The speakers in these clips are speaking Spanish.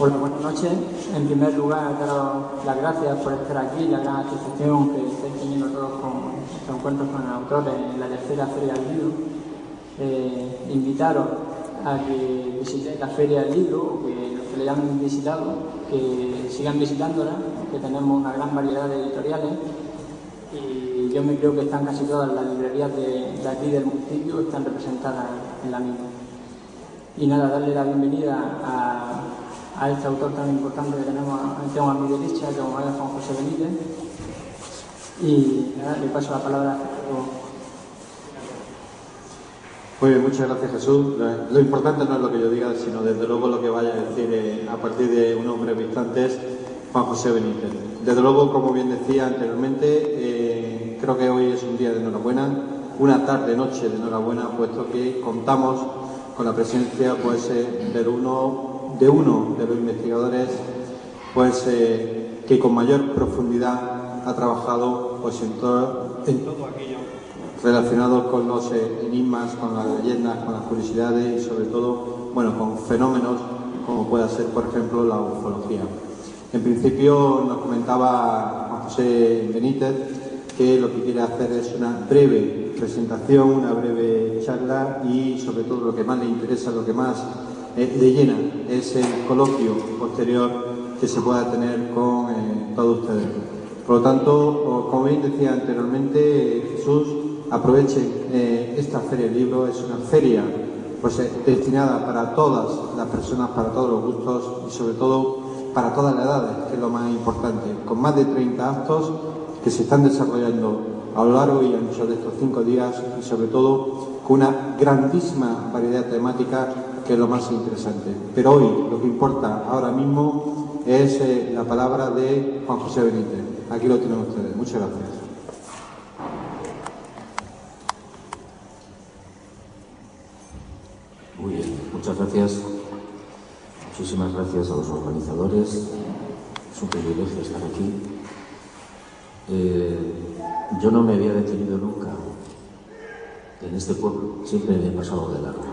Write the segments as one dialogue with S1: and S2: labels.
S1: Hola, buenas noches. En primer lugar, daros las gracias por estar aquí, la gran satisfacción que estáis teniendo todos con estos encuentros con autores en la tercera Feria del Libro. Invitaros a que visitéis la Feria del Libro, o que los que le hayan visitado, que sigan visitándola, que tenemos una gran variedad de editoriales y yo me creo que están casi todas las librerías de aquí del municipio, están representadas en la misma. Y nada, darle la bienvenida a este autor tan importante que tengo a mi derecha, como es Juan José Benítez. Y nada, le paso la palabra a
S2: Muy bien, muchas gracias, Jesús. Lo importante no es lo que yo diga, sino desde luego lo que vaya a decir a partir de unos breves instantes Juan José Benítez. Desde luego, como bien decía anteriormente, creo que hoy es un día de enhorabuena, una tarde-noche de enhorabuena, puesto que contamos con la presencia de uno de los investigadores que con mayor profundidad ha trabajado en todo aquello relacionado con los enigmas, con las leyendas, con las curiosidades y sobre todo, con fenómenos como pueda ser, por ejemplo, la ufología. En principio nos comentaba Juan José Benítez que lo que quiere hacer es una breve presentación, una breve charla y sobre todo lo que más le interesa, lo que más le llena es el coloquio posterior que se pueda tener con todos ustedes. Por lo tanto, como bien decía anteriormente Jesús, aprovechen esta Feria del Libro. Es una feria destinada para todas las personas, para todos los gustos y sobre todo para todas las edades, que es lo más importante, con más de 30 actos que se están desarrollando a lo largo y ancho de estos 5 días y sobre todo con una grandísima variedad temática, que es lo más interesante. Pero hoy lo que importa ahora mismo es la palabra de Juan José Benítez. Aquí lo tienen ustedes. Muchas gracias.
S3: Muy bien, muchas gracias. Muchísimas gracias a los organizadores. Es un privilegio estar aquí. Yo no me había detenido nunca en este pueblo, siempre me he pasado de largo.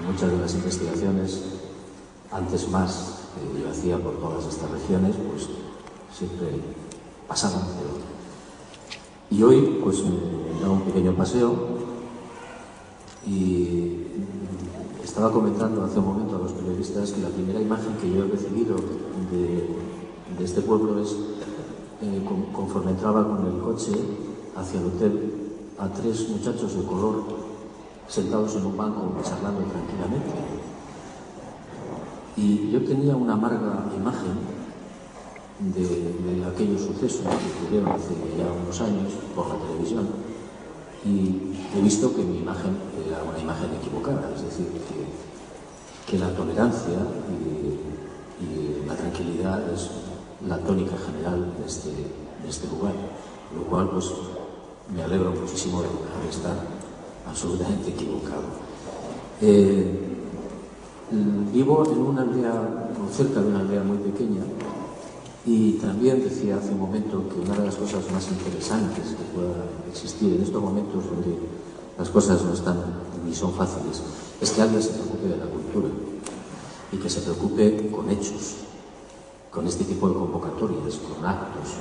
S3: Muchas de las investigaciones, antes más, que yo hacía por todas estas regiones, pues siempre pasaban de otro. Y hoy, pues me he dado un pequeño paseo y estaba comentando hace un momento a los periodistas que la primera imagen que yo he recibido de este pueblo es conforme entraba con el coche hacia el hotel a 3 muchachos de color sentados en un banco charlando tranquilamente. Y yo tenía una amarga imagen de aquellos sucesos que ocurrieron hace ya unos años por la televisión y he visto que mi imagen era una imagen equivocada, es decir, que la tolerancia y la tranquilidad es la tónica general de este lugar, lo cual pues me alegro muchísimo de dejar de estar absolutamente equivocado. Vivo en una aldea, cerca de una aldea muy pequeña, y también decía hace un momento que una de las cosas más interesantes que pueda existir en estos momentos donde las cosas no están ni son fáciles es que alguien se preocupe de la cultura y que se preocupe con hechos, con este tipo de convocatorias, con actos.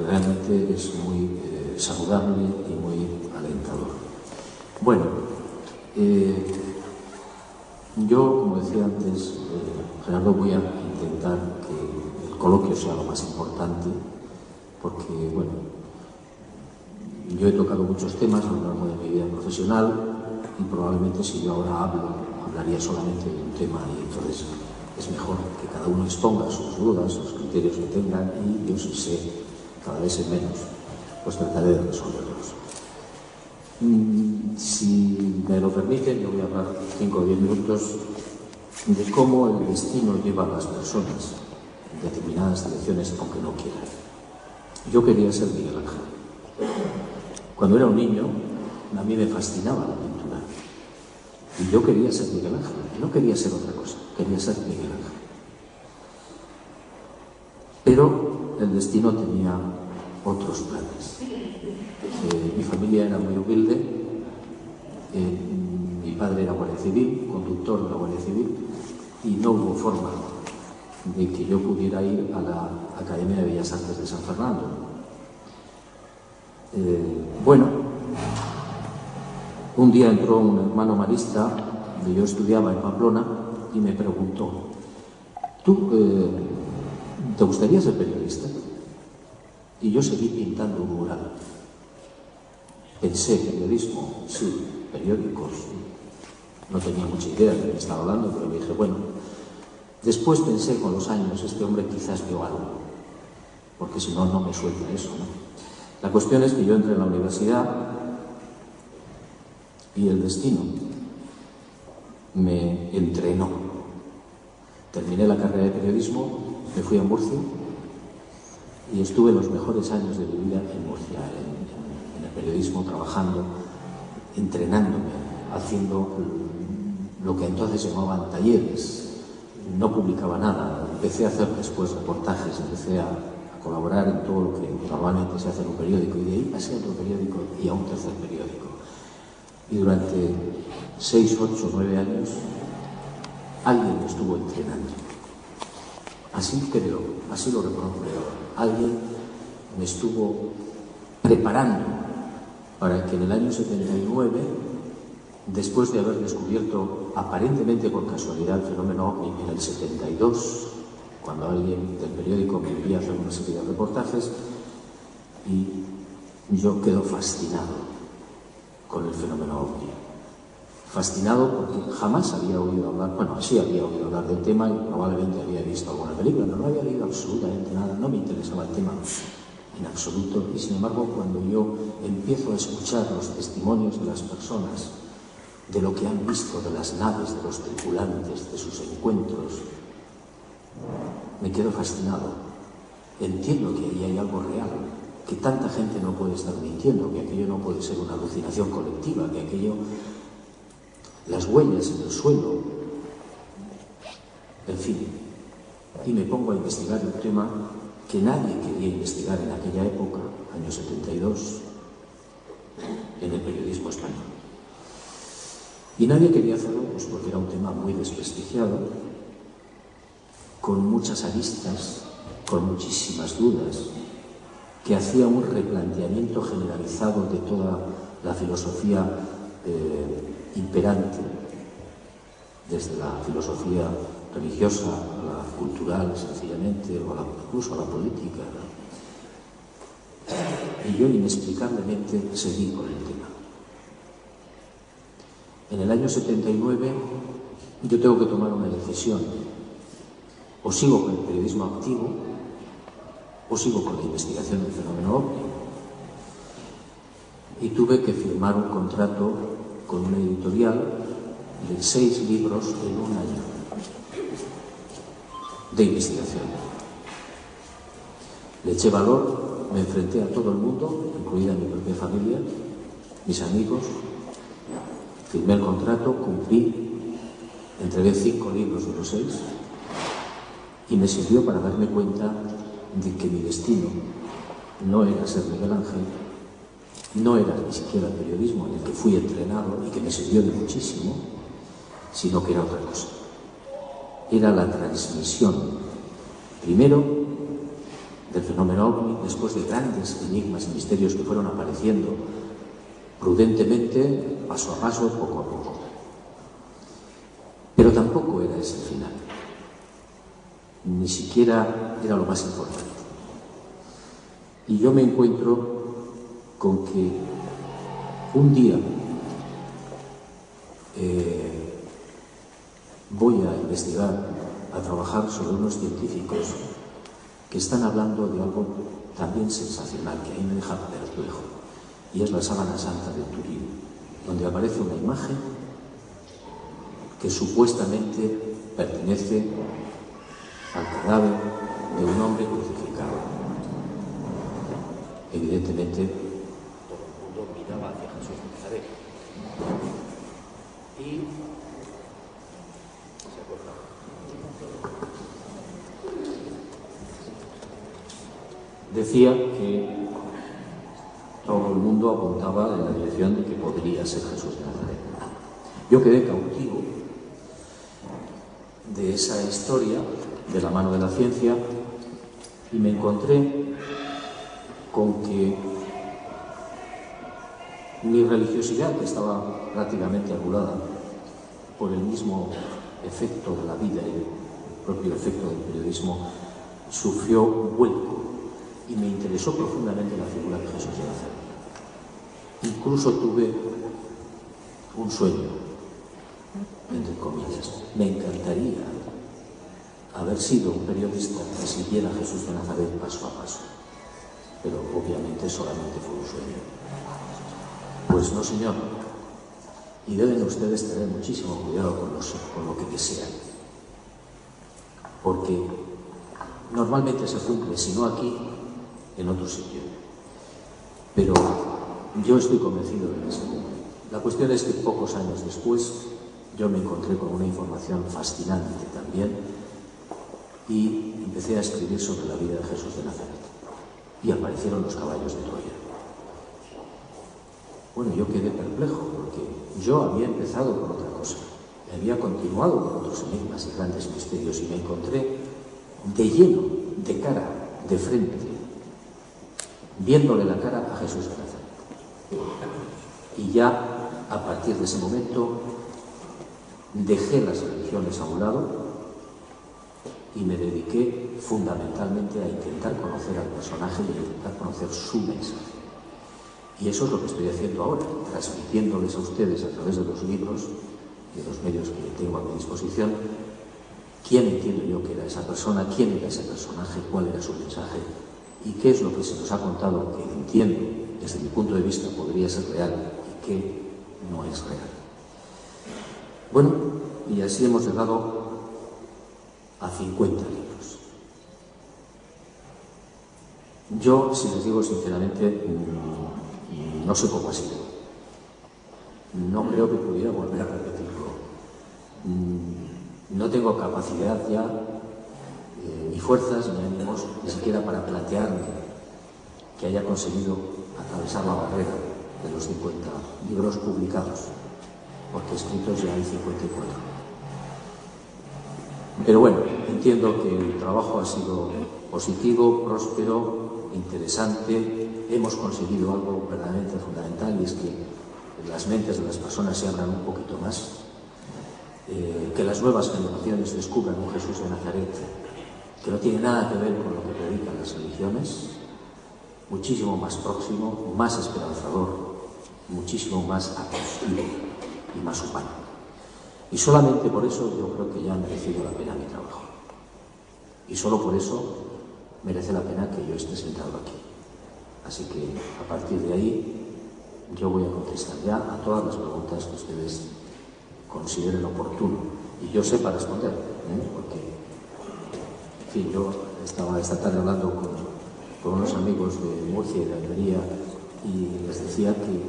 S3: Realmente es muy saludable y muy alentador. Bueno, yo, como decía antes, Gerardo, voy a intentar que el coloquio sea lo más importante, porque, bueno, yo he tocado muchos temas a lo largo de mi vida profesional y probablemente si yo ahora hablaría solamente de un tema y entonces es mejor que cada uno exponga sus dudas, sus criterios que tengan y yo si sé cada vez menos, pues trataré de resolverlos. Si me lo permiten, yo voy a hablar 5 o 10 minutos de cómo el destino lleva a las personas en determinadas direcciones, aunque no quieran. Yo quería ser Miguel Ángel. Cuando era un niño, a mí me fascinaba la pintura. Y yo quería ser Miguel Ángel, no quería ser otra cosa, quería ser Miguel Ángel. Pero el destino tenía otros planes. Mi familia era muy humilde, mi padre era guardia civil, conductor de la Guardia Civil, y no hubo forma de que yo pudiera ir a la Academia de Bellas Artes de San Fernando. Bueno, un día entró un hermano marista donde yo estudiaba en Pamplona y me preguntó: ¿tú te gustaría ser periodista? Y yo seguí pintando un mural. Pensé, periodismo, sí, periódicos. No tenía mucha idea de lo que estaba hablando, pero dije, bueno. Después pensé con los años, este hombre quizás vio algo, porque si no, no me suelta eso, ¿no? La cuestión es que yo entré en la universidad y el destino me entrenó. Terminé la carrera de periodismo, me fui a Murcia y estuve los mejores años de mi vida en Murcia, en el periodismo, trabajando, entrenándome, haciendo lo que entonces llamaban talleres. No publicaba nada, empecé a hacer después reportajes, empecé a colaborar en todo lo que normalmente se hace en un periódico, y de ahí pasé a otro periódico y a un tercer periódico. Y durante 6, 8, 9 años alguien me estuvo entrenando. Así creo, así lo reconozco yo. Alguien me estuvo preparando para que en el año 79, después de haber descubierto aparentemente por casualidad el fenómeno OVNI en el 72, cuando alguien del periódico me envía a hacer una serie de reportajes, y yo quedo fascinado con el fenómeno OVNI. Fascinado porque jamás había oído hablar, bueno, sí había oído hablar del tema y probablemente había visto alguna película, pero no había leído absolutamente nada, no me interesaba el tema en absoluto. Y sin embargo, cuando yo empiezo a escuchar los testimonios de las personas, de lo que han visto, de las naves, de los tripulantes, de sus encuentros, me quedo fascinado. Entiendo que ahí hay algo real, que tanta gente no puede estar mintiendo, que aquello no puede ser una alucinación colectiva, que aquello, las huellas en el suelo, en fin. Y me pongo a investigar el tema que nadie quería investigar en aquella época, año 72, en el periodismo español. Y nadie quería hacerlo pues porque era un tema muy desprestigiado, con muchas aristas, con muchísimas dudas, que hacía un replanteamiento generalizado de toda la filosofía imperante, desde la filosofía religiosa a la cultural, sencillamente, o incluso a la política, ¿no? Y yo inexplicablemente seguí con el tema. En el año 79 yo tengo que tomar una decisión: o sigo con el periodismo activo o sigo con la investigación del fenómeno OVNI. Y tuve que firmar un contrato con una editorial de 6 libros en un año de investigación. Le eché valor, me enfrenté a todo el mundo, incluida mi propia familia, mis amigos, firmé el contrato, cumplí, entregué 5 libros de los 6 y me sirvió para darme cuenta de que mi destino no era ser Miguel Ángel, no era ni siquiera el periodismo en el que fui entrenado y que me sirvió de muchísimo, sino que era otra cosa. Era la transmisión, primero, del fenómeno OVNI, después de grandes enigmas y misterios que fueron apareciendo prudentemente, paso a paso, poco a poco. Pero tampoco era ese el final. Ni siquiera era lo más importante. Y yo me encuentro con que un día voy a investigar, a trabajar sobre unos científicos que están hablando de algo también sensacional, que a mí me deja perplejo, y es la sábana santa de Turín, donde aparece una imagen que supuestamente pertenece al cadáver de un hombre crucificado. Evidentemente, todo el mundo miraba hacia Jesús de Nazaret. Y se acordaba. Decía que todo el mundo apuntaba en la dirección de que podría ser Jesús de Nazaret. Yo quedé cautivo de esa historia de la mano de la ciencia, y me encontré con que mi religiosidad, que estaba prácticamente anulada por el mismo efecto de la vida y el propio efecto del periodismo, sufrió un vuelco y me interesó profundamente la figura de Jesús de Nazaret. Incluso tuve un sueño, entre comillas. Me encantaría haber sido un periodista que siguiera a Jesús de Nazaret paso a paso, pero obviamente solamente fue un sueño. Pues no, señor, y deben ustedes tener muchísimo cuidado con lo que desean, porque normalmente se cumple, si no aquí, en otro sitio. Pero yo estoy convencido de que se cumple. La cuestión es que pocos años después yo me encontré con una información fascinante también y empecé a escribir sobre la vida de Jesús de Nazaret. Y aparecieron los caballos de Troya. Bueno, yo quedé perplejo porque yo había empezado con otra cosa. Había continuado con otros enigmas y grandes misterios y me encontré de lleno, de cara, de frente, viéndole la cara a Jesús de Nazaret. Y ya, a partir de ese momento, dejé las religiones a un lado y me dediqué fundamentalmente a intentar conocer al personaje y a intentar conocer su mensaje. Y eso es lo que estoy haciendo ahora, transmitiéndoles a ustedes a través de los libros y de los medios que tengo a mi disposición, quién entiendo yo que era esa persona, quién era ese personaje, cuál era su mensaje y qué es lo que se nos ha contado que entiendo, desde mi punto de vista, podría ser real y qué no es real. Bueno, y así hemos llegado a 50 libros. Yo, si les digo sinceramente, no sé cómo ha sido. No creo que pudiera volver a repetirlo. No tengo capacidad ya, ni fuerzas, ni ánimos, ni siquiera para plantearme que haya conseguido atravesar la barrera de los 50 libros publicados, porque escritos ya hay 54. Pero bueno, entiendo que el trabajo ha sido positivo, próspero, interesante. Hemos conseguido algo verdaderamente fundamental, y es que las mentes de las personas se abran un poquito más, que las nuevas generaciones descubran un Jesús de Nazaret que no tiene nada que ver con lo que predican las religiones, muchísimo más próximo, más esperanzador, muchísimo más atractivo y más humano. Y solamente por eso yo creo que ya ha merecido la pena mi trabajo. Y solo por eso merece la pena que yo esté sentado aquí. Así que a partir de ahí yo voy a contestar ya a todas las preguntas que ustedes consideren oportuno. Y yo sepa responder, porque, en fin, yo estaba esta tarde hablando con unos amigos de Murcia y de Almería y les decía que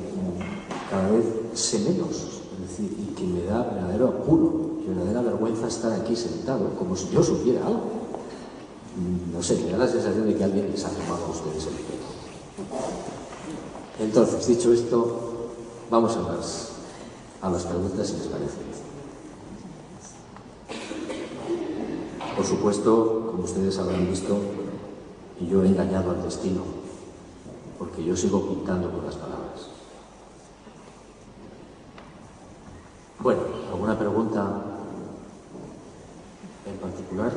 S3: cada vez sé menos, es decir, y que me da verdadero apuro, verdadera vergüenza estar aquí sentado, como si yo supiera algo. No sé, me da la sensación de que alguien les ha tomado a ustedes el pelo. Entonces, dicho esto, vamos a las preguntas, si les parece. Por supuesto, como ustedes habrán visto, yo he engañado al destino, porque yo sigo pintando con las palabras. Bueno, ¿alguna pregunta en particular?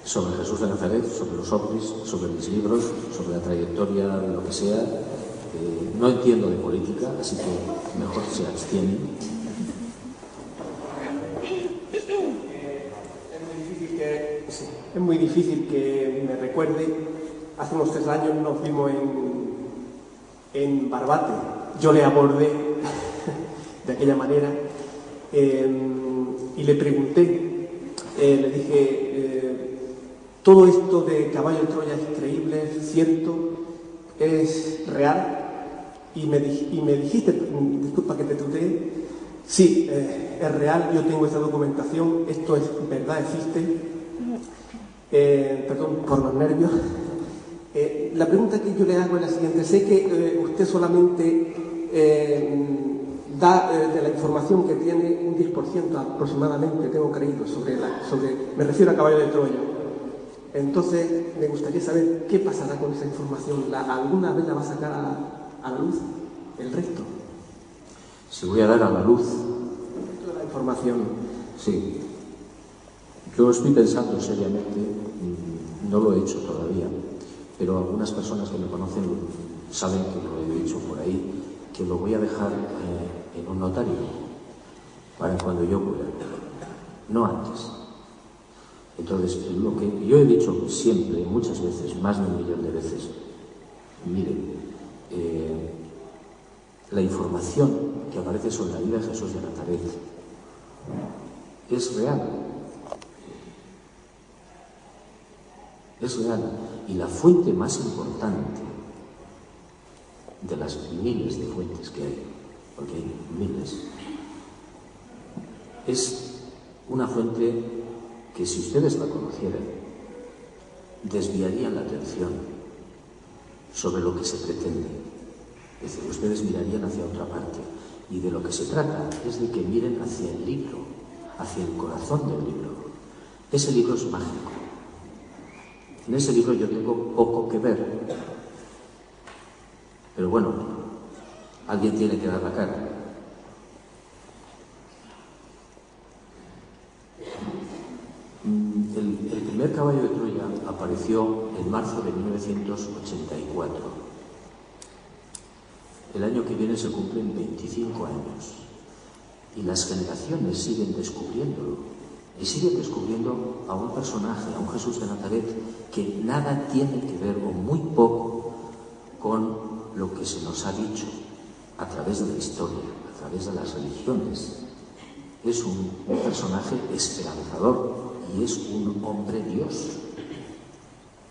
S3: Sobre Jesús de Nazaret, sobre los ovnis, sobre mis libros, sobre la trayectoria de lo que sea. No entiendo de política, así que mejor se abstienen.
S4: Es muy difícil que me recuerde. Hace unos 3 años nos vimos en Barbate. Yo le abordé de aquella manera y le pregunté, le dije, todo esto de caballo de Troya es creíble, es cierto, es real. Y me dijiste, disculpa que te tutee, sí, es real, yo tengo esa documentación, esto es verdad, existe. Perdón por los nervios. La pregunta que yo le hago es la siguiente. Sé que usted solamente da de la información que tiene un 10% aproximadamente, tengo creído, me refiero a Caballo de Troya. Entonces, me gustaría saber qué pasará con esa información. ¿Alguna vez la va a sacar a la luz el resto?
S3: Si voy a dar a la luz
S4: Toda la información.
S3: Sí. Yo estoy pensando seriamente, no lo he hecho todavía, pero algunas personas que me conocen saben que lo he dicho por ahí, que lo voy a dejar en un notario para cuando yo pueda, no antes. Entonces, lo que yo he dicho siempre, muchas veces, más de 1 millón de veces, miren, la información que aparece sobre la vida de Jesús de Nazaret es real. Es real. Y la fuente más importante de las miles de fuentes que hay, porque hay miles, es una fuente que, si ustedes la conocieran, desviarían la atención sobre lo que se pretende. Es decir, ustedes mirarían hacia otra parte. Y de lo que se trata es de que miren hacia el libro, hacia el corazón del libro. Ese libro es mágico. En ese libro yo tengo poco que ver. Pero bueno, alguien tiene que dar la cara. El primer caballo de Troya apareció en marzo de 1984. El año que viene se cumplen 25 años. Y las generaciones siguen descubriéndolo. Y siguen descubriendo a un personaje, a un Jesús de Nazaret, que nada tiene que ver, o muy poco, con lo que se nos ha dicho a través de la historia, a través de las religiones. Es un personaje esperanzador y es un hombre Dios.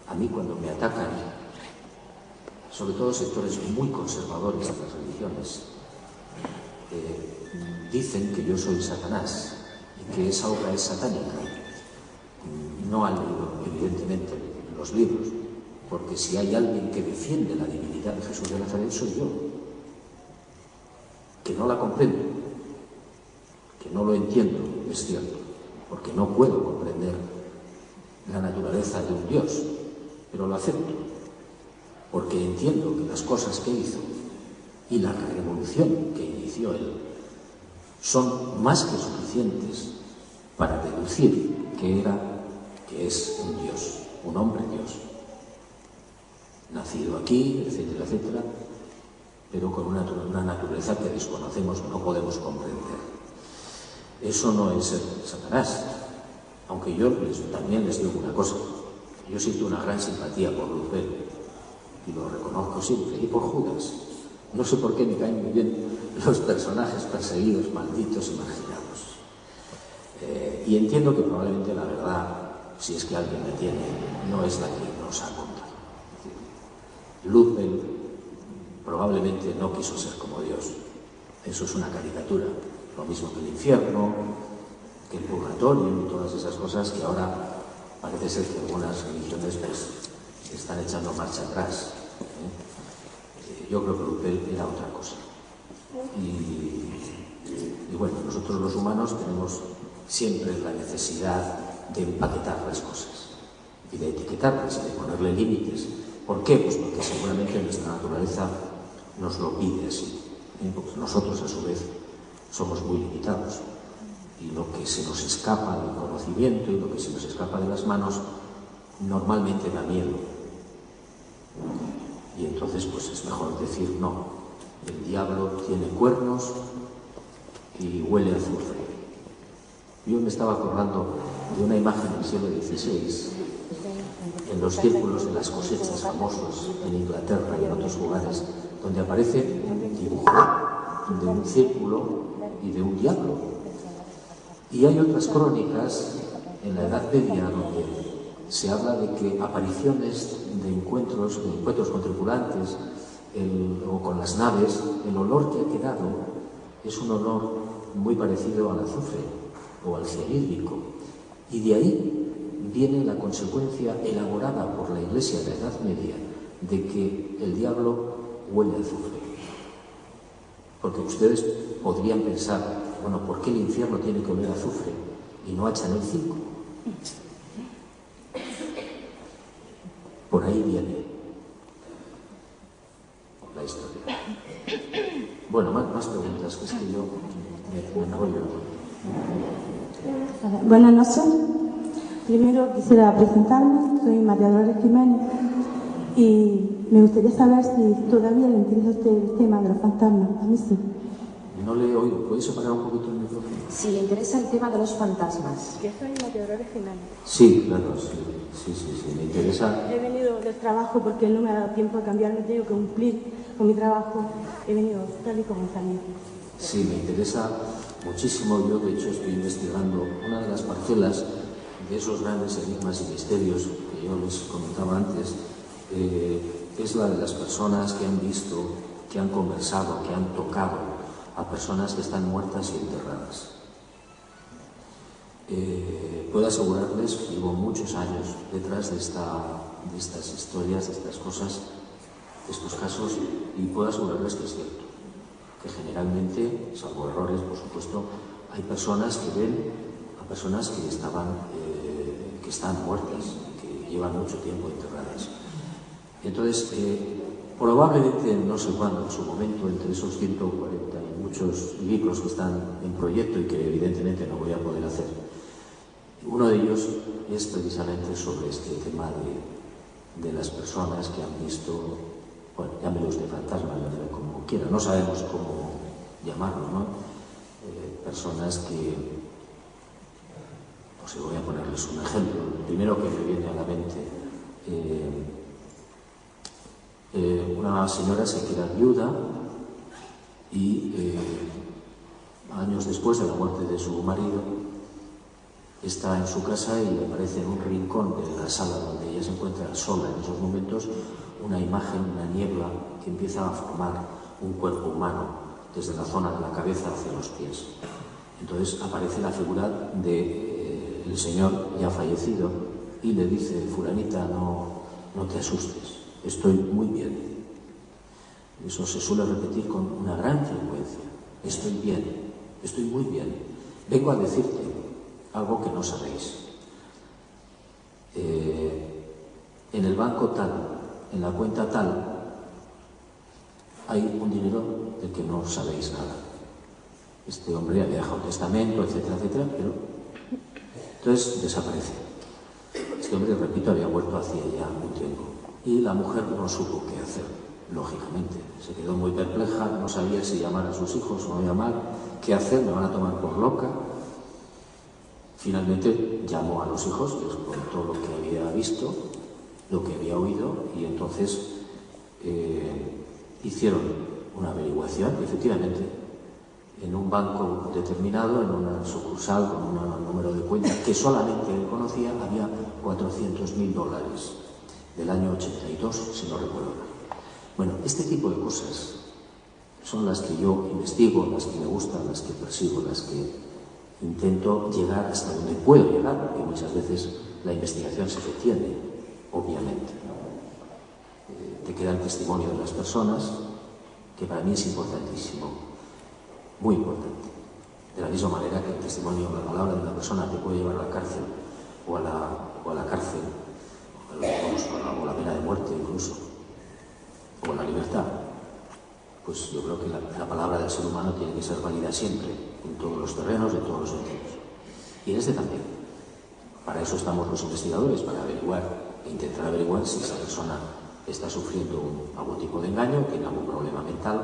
S3: A mí, cuando me atacan, sobre todo sectores muy conservadores de las religiones, dicen que yo soy Satanás y que esa obra es satánica. No han leído, evidentemente, los libros, porque si hay alguien que defiende la divinidad de Jesús de Nazaret, soy yo. Que no la comprendo, que no lo entiendo, es cierto, porque no puedo comprender la naturaleza de un Dios, pero lo acepto, porque entiendo que las cosas que hizo y la revolución que inició él son más que suficientes para deducir que es un Dios, un hombre Dios, nacido aquí, etcétera, etcétera, pero con una naturaleza que desconocemos, no podemos comprender. Eso no es ser Satanás, aunque yo también les digo una cosa, yo siento una gran simpatía por Luzbel, y lo reconozco siempre, y por Judas. No sé por qué me caen muy bien los personajes perseguidos, malditos y marginados. Y entiendo que probablemente la verdad, si es que alguien la tiene, no es la que nos ha contado. Luzbel probablemente no quiso ser como Dios. Eso es una caricatura. Lo mismo que el infierno, que el purgatorio y todas esas cosas que ahora parece ser que algunas religiones pues están echando marcha atrás. Yo creo que Luzbel era otra cosa. Y bueno, nosotros los humanos tenemos siempre la necesidad de empaquetar las cosas y de etiquetarlas y de ponerle límites. ¿Por qué? Pues porque seguramente nuestra naturaleza nos lo pide así. Porque nosotros, a su vez, somos muy limitados. Y lo que se nos escapa del conocimiento y lo que se nos escapa de las manos normalmente da miedo. Y entonces pues es mejor decir no. El diablo tiene cuernos y huele a azufre. Yo me estaba acordando de una imagen del siglo XVI en los círculos de las cosechas famosos en Inglaterra y en otros lugares, donde aparece un dibujo de un círculo y de un diablo. Y hay otras crónicas en la Edad Media donde se habla de que apariciones de encuentros con tripulantes o con las naves, el olor que ha quedado es un olor muy parecido al azufre o al cianhídrico. Y de ahí viene la consecuencia elaborada por la Iglesia de la Edad Media de que el diablo huele a azufre. Porque ustedes podrían pensar, bueno, ¿por qué el infierno tiene que oler a azufre y no a Chanel 5? Por ahí viene la historia. Bueno, más preguntas, que es que yo me enrollo.
S5: Buenas noches. Primero quisiera presentarme, soy María Dolores Jiménez y me gustaría saber si todavía le interesa a usted el tema de los fantasmas. A mí sí.
S3: No le he oído. ¿Puedes separar un poquito el micrófono?
S6: Si le interesa el tema de los fantasmas.
S5: Yo soy María Dolores Jiménez.
S3: Sí, claro, sí, me interesa.
S5: He venido del trabajo porque no me ha dado tiempo a cambiarme, tengo que cumplir con mi trabajo. He venido tal y como salí.
S3: Sí, me interesa muchísimo. Yo, de hecho, estoy investigando una de las parcelas de esos grandes enigmas y misterios que yo les comentaba antes. Es la de las personas que han visto, que han conversado, que han tocado a personas que están muertas y enterradas. Puedo asegurarles, llevo muchos años detrás de estas historias, de estas cosas, de estos casos, y puedo asegurarles que es cierto, que generalmente, salvo errores, por supuesto, hay personas que ven a personas que están muertas, que llevan mucho tiempo enterradas. Entonces, probablemente, no sé cuándo, en su momento, entre esos 140 y muchos libros que están en proyecto y que evidentemente no voy a poder hacer, uno de ellos es precisamente sobre este tema de las personas que han visto, bueno, llámelo usted fantasmas, llámelo como quiera, no sabemos cómo llamarlo, ¿no? Personas que, pues voy a ponerles un ejemplo. El primero que me viene a la mente, una señora se queda viuda y años después de la muerte de su marido está en su casa y le aparece en un rincón de la sala donde ella se encuentra sola en esos momentos una imagen, una niebla que empieza a formar un cuerpo humano desde la zona de la cabeza hacia los pies. Entonces aparece la figura del señor ya fallecido y le dice: fulanita, no te asustes, estoy muy bien. Eso se suele repetir con una gran frecuencia: estoy bien, estoy muy bien, vengo a decirte algo que no sabéis. En el banco tal, en la cuenta tal, hay un dinero del que no sabéis nada. Este hombre había dejado un testamento, etcétera, etcétera, pero entonces desaparece. Este hombre, repito, había muerto hacía ya un tiempo. Y la mujer no supo qué hacer, lógicamente. Se quedó muy perpleja, no sabía si llamar a sus hijos o no llamar, qué hacer, me van a tomar por loca. Finalmente llamó a los hijos, les contó lo que había visto, lo que había oído, y entonces hicieron una averiguación, y efectivamente, en un banco determinado, en una sucursal con un número de cuenta que solamente él conocía, había $400.000 del año 82, si no recuerdo mal. Bueno, este tipo de cosas son las que yo investigo, las que me gustan, las que persigo, las que intento llegar hasta donde puedo llegar, porque muchas veces la investigación se detiene, obviamente. Te queda el testimonio de las personas, que para mí es importantísimo, muy importante. De la misma manera que el testimonio, la palabra de la persona te puede llevar a la cárcel, o a la cárcel, o la pena de muerte incluso, o la libertad. Pues yo creo que la palabra del ser humano tiene que ser válida siempre, en todos los terrenos, en todos los sentidos. Y en este también. Para eso estamos los investigadores, para averiguar e intentar averiguar si esa persona está sufriendo algún tipo de engaño, tiene algún problema mental,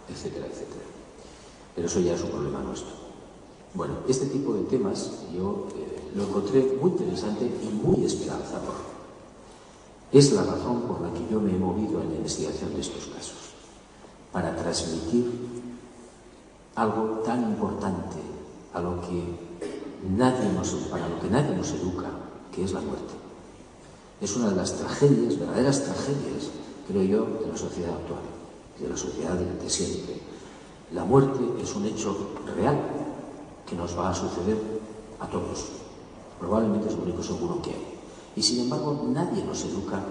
S3: etcétera, etcétera. Pero eso ya es un problema nuestro. Bueno, este tipo de temas yo lo encontré muy interesante y muy esperanzador. Es la razón por la que yo me he movido en la investigación de estos casos, para transmitir algo tan importante para lo que nadie nos educa, que es la muerte. Es una de las tragedias, verdaderas tragedias, creo yo, de la sociedad actual, de la sociedad de siempre. La muerte es un hecho real que nos va a suceder a todos. Probablemente es lo único seguro que hay. Y sin embargo, nadie nos educa,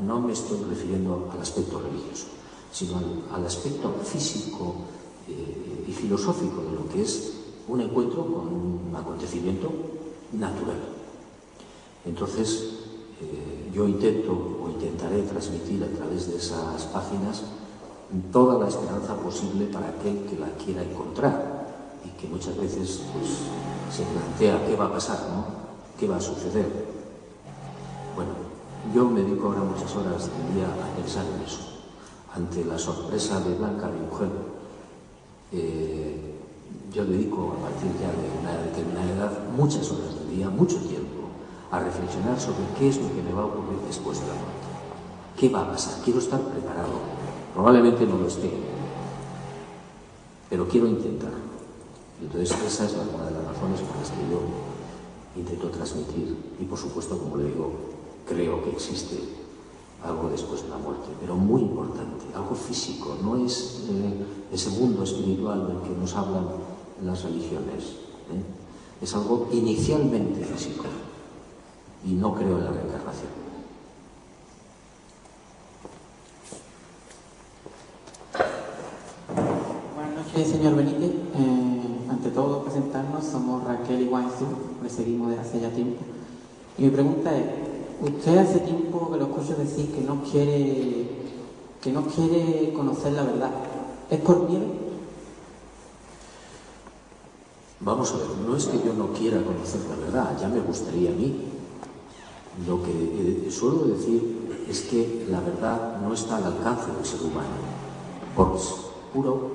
S3: no me estoy refiriendo al aspecto religioso, sino al aspecto físico, y filosófico de lo que es un encuentro con un acontecimiento natural. Entonces, yo intento o intentaré transmitir a través de esas páginas toda la esperanza posible para aquel que la quiera encontrar y que muchas veces pues, se plantea qué va a pasar, ¿no? ¿Qué va a suceder? Bueno, yo me dedico ahora muchas horas del día a pensar en eso. Ante la sorpresa de Blanca, mi mujer, yo dedico a partir ya de una determinada edad muchas horas del día, mucho tiempo, a reflexionar sobre qué es lo que me va a ocurrir después de la muerte. ¿Qué va a pasar? Quiero estar preparado. Probablemente no lo esté, pero quiero intentar. Entonces esa es una de las razones por las que yo intento transmitir. Y por supuesto, como le digo, creo que existe algo después de la muerte, pero muy importante, algo físico, no es ese mundo espiritual del que nos hablan las religiones. Es algo inicialmente físico y no creo en la reencarnación.
S7: Buenas noches, señor Benítez. Ante todo, presentarnos, somos Raquel y Guanzu, le seguimos desde hace ya tiempo. Y mi pregunta es, usted hace tiempo que lo escucho decir que no quiere conocer la verdad. ¿Es por miedo?
S3: Vamos a ver, no es que yo no quiera conocer la verdad, ya me gustaría a mí. Lo que suelo decir es que la verdad no está al alcance del ser humano, por puro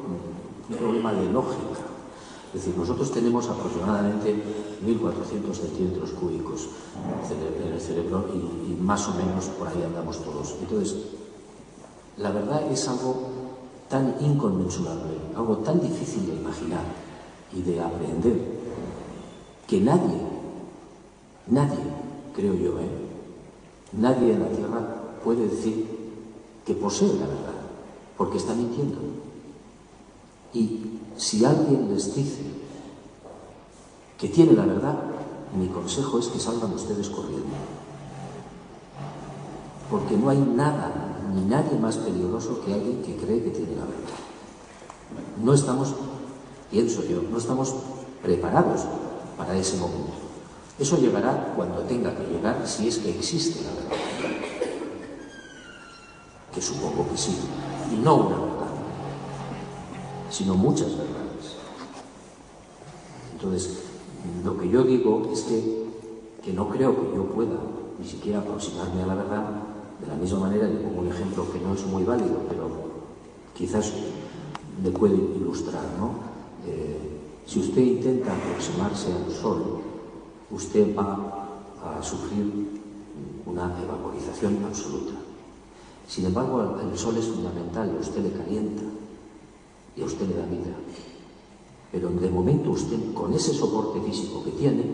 S3: problema de lógica. Es decir, nosotros tenemos aproximadamente 1.400 centímetros cúbicos en el cerebro y más o menos por ahí andamos todos. Entonces, la verdad es algo tan inconmensurable, algo tan difícil de imaginar y de aprender, que nadie, creo yo, nadie en la Tierra puede decir que posee la verdad, porque está mintiendo. Y si alguien les dice que tiene la verdad, mi consejo es que salgan ustedes corriendo. Porque no hay nada, ni nadie más peligroso que alguien que cree que tiene la verdad. No estamos, pienso yo, no estamos preparados para ese momento. Eso llegará cuando tenga que llegar, si es que existe la verdad. Que supongo que sí. Y no una verdad, sino muchas verdades. Entonces, lo que yo digo es que no creo que yo pueda ni siquiera aproximarme a la verdad. De la misma manera, le pongo un ejemplo que no es muy válido, pero quizás le puede ilustrar, ¿no? Si usted intenta aproximarse al Sol, usted va a sufrir una evaporización absoluta. Sin embargo, el Sol es fundamental, a usted le calienta y a usted le da vida. Pero de momento usted, con ese soporte físico que tiene,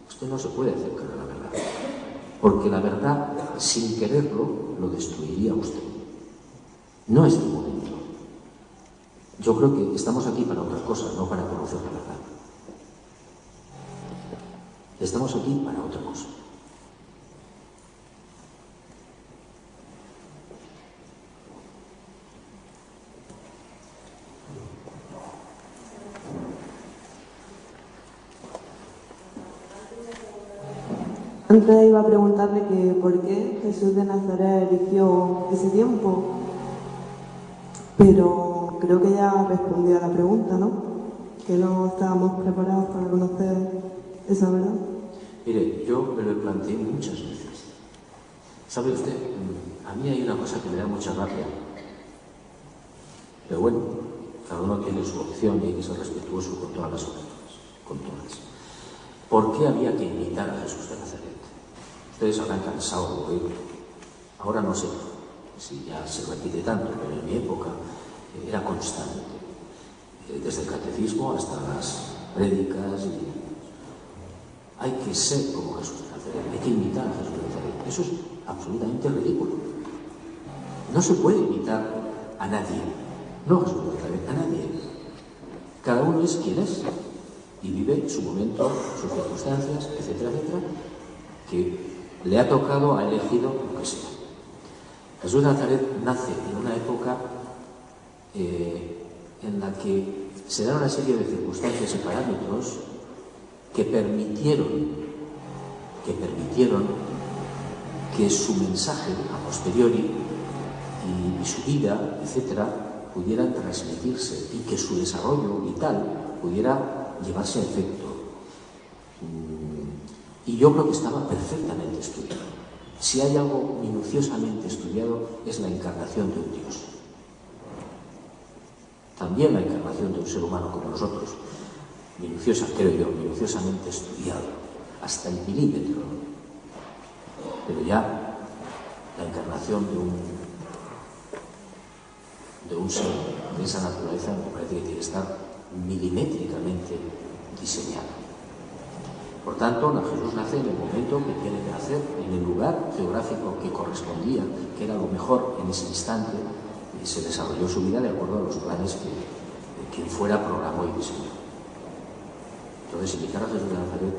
S3: usted no se puede acercar a la verdad. Porque la verdad, sin quererlo, lo destruiría usted. No es el momento. Yo creo que estamos aquí para otra cosa, no para conocer la verdad. Estamos aquí para otra cosa.
S8: Antes iba a preguntarle que por qué Jesús de Nazaret eligió ese tiempo, pero creo que ya respondió a la pregunta, ¿no? Que no estábamos preparados para conocer esa verdad.
S3: Mire, yo me lo planteé muchas veces. ¿Sabe usted? A mí hay una cosa que me da mucha rabia. Pero bueno, cada uno tiene su opción y hay que ser respetuoso con todas las opciones, con todas. ¿Por qué había que imitar a Jesús de Nazaret? Ustedes habrán cansado de oírlo. Ahora no sé si ya se repite tanto, pero en mi época era constante. Desde el catecismo hasta las prédicas. Hay que ser como Jesús de Nazaret, hay que imitar a Jesús de Nazaret. Eso es absolutamente ridículo. No se puede imitar a nadie, no a Jesús de Nazaret, a nadie. Cada uno es quien es y vive su momento, sus circunstancias, etcétera, etcétera, que le ha tocado, ha elegido lo que sea. Jesús de Nazaret nace en una época en la que se dan una serie de circunstancias y parámetros que permitieron que su mensaje a posteriori y su vida, etcétera, pudieran transmitirse y que su desarrollo vital pudiera llevarse a efecto. Y yo creo que estaba perfectamente estudiado. Si hay algo minuciosamente estudiado es la encarnación de un Dios. También la encarnación de un ser humano como nosotros, minuciosamente estudiado, hasta el milímetro. Pero ya la encarnación de un ser de esa naturaleza me parece que tiene que estar milimétricamente diseñado. Por tanto, Jesús nace en el momento que tiene que nacer, en el lugar geográfico que correspondía, que era lo mejor en ese instante, y se desarrolló su vida de acuerdo a los planes que quien fuera programó y diseñó. Entonces, invitar a Jesús de Nazaret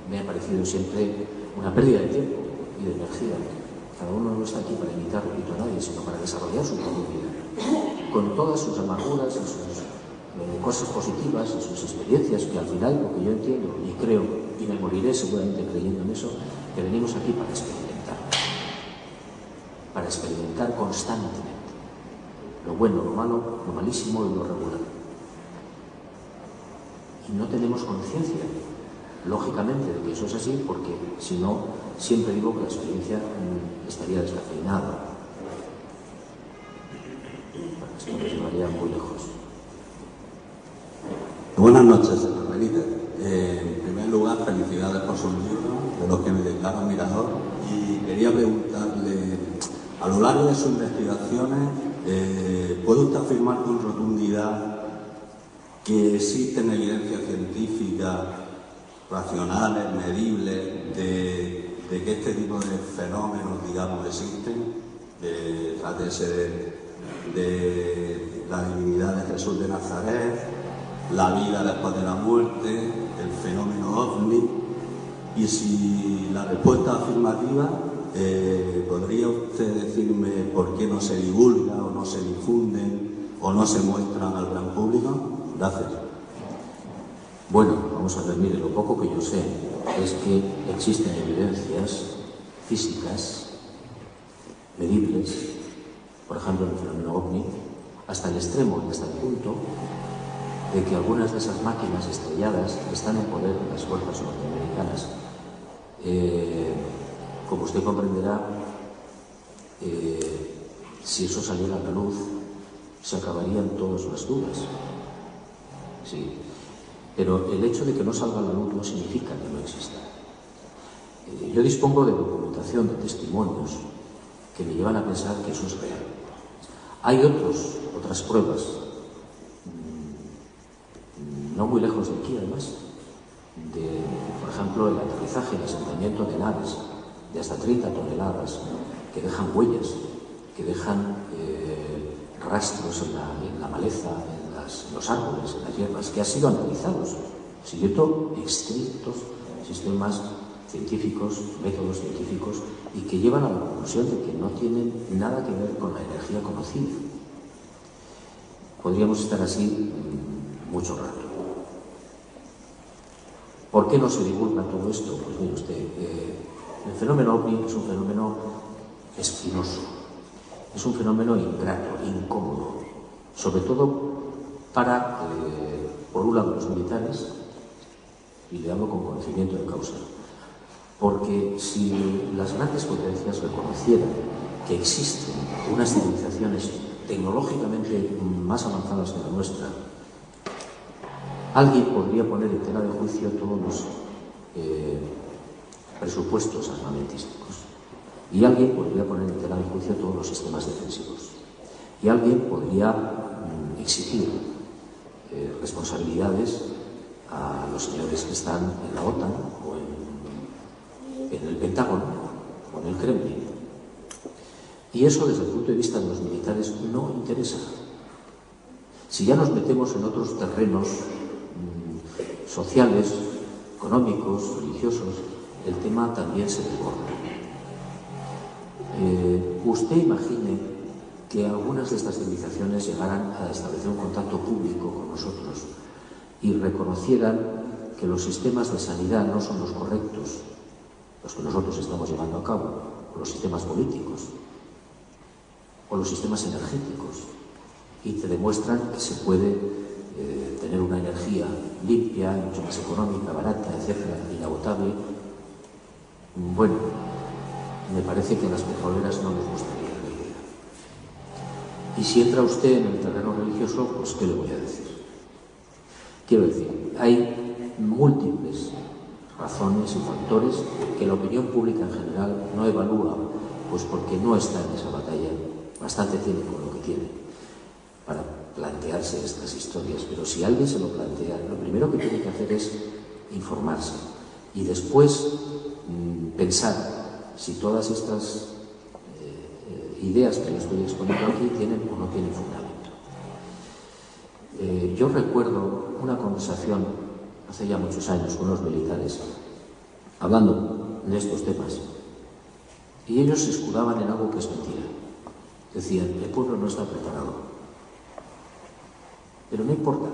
S3: me ha parecido siempre una pérdida de tiempo y de energía. Cada uno no está aquí para imitar, repito, a nadie, sino para desarrollar su propia vida, con todas sus amarguras y sus cosas positivas y sus experiencias, que al final, lo que yo entiendo y creo, y me moriré seguramente creyendo en eso, que venimos aquí para experimentar constantemente lo bueno, lo malo, lo malísimo y lo regular. Y no tenemos conciencia, lógicamente, de que eso es así, porque si no, siempre digo que la experiencia estaría descafeinada. Bueno, esto nos llevaría muy lejos.
S9: Buenas noches, señor Benítez. En primer lugar, felicidades por sus libros, de los que me declaro admirador. Y quería preguntarle, a lo largo de sus investigaciones, ¿puede usted afirmar con rotundidad que existen evidencias científicas, racionales, medibles, de que este tipo de fenómenos, digamos, existen? Trátese de la divinidad de Jesús de Nazaret, la vida después de la muerte, el fenómeno ovni. Y si la respuesta es afirmativa, ¿podría usted decirme por qué no se divulga o no se difunden o no se muestran al gran público? Gracias.
S3: Bueno, vamos a ver, mire, lo poco que yo sé es que existen evidencias físicas medibles, por ejemplo, el fenómeno ovni, hasta el extremo y hasta el punto de que algunas de esas máquinas estrelladas están en poder de las fuerzas norteamericanas. Como usted comprenderá, si eso saliera a la luz, se acabarían todas las dudas. Sí. Pero el hecho de que no salga a la luz no significa que no exista. Yo dispongo de documentación, de testimonios, que me llevan a pensar que eso es real. Hay otras pruebas, no muy lejos de aquí además, por ejemplo, el aterrizaje y el asentamiento de naves de hasta 30 toneladas que dejan huellas, que dejan rastros en la maleza, en los árboles, en las hierbas, que han sido analizados, siguiendo estrictos sistemas científicos, métodos científicos, y que llevan a la conclusión de que no tienen nada que ver con la energía conocida. Podríamos estar así mucho rato. ¿Por qué no se divulga todo esto? Pues mire usted, el fenómeno ovni es un fenómeno espinoso, es un fenómeno ingrato, incómodo, sobre todo para, por un lado, los militares, y le hablo con conocimiento de causa, porque si las grandes potencias reconocieran que existen unas civilizaciones tecnológicamente más avanzadas que la nuestra, alguien podría poner en tela de juicio todos los presupuestos armamentísticos, y alguien podría poner en tela de juicio todos los sistemas defensivos, y alguien podría exigir responsabilidades a los señores que están en la OTAN o en el Pentágono o en el Kremlin. Y eso, desde el punto de vista de los militares, no interesa. Si ya nos metemos en otros terrenos sociales, económicos, religiosos, el tema también se desborda. Usted imagine que algunas de estas civilizaciones llegaran a establecer un contacto público con nosotros y reconocieran que los sistemas de sanidad no son los correctos, los que nosotros estamos llevando a cabo, o los sistemas políticos, o los sistemas energéticos, y te demuestran que se puede tener una energía limpia, mucho más económica, barata, etcétera, inagotable. Bueno, me parece que a las petroleras no les gustaría la idea. Y si entra usted en el terreno religioso, pues ¿qué le voy a decir? Quiero decir, hay múltiples razones y factores que la opinión pública en general no evalúa, pues porque no está en esa batalla. Bastante tiene con lo que tiene para plantearse estas historias, pero si alguien se lo plantea, lo primero que tiene que hacer es informarse y después pensar si todas estas ideas que le estoy exponiendo aquí tienen o no tienen fundamento. Yo recuerdo una conversación hace ya muchos años con los militares hablando de estos temas y ellos se escudaban en algo que es mentira. Decían, el pueblo no está preparado. Pero no importa,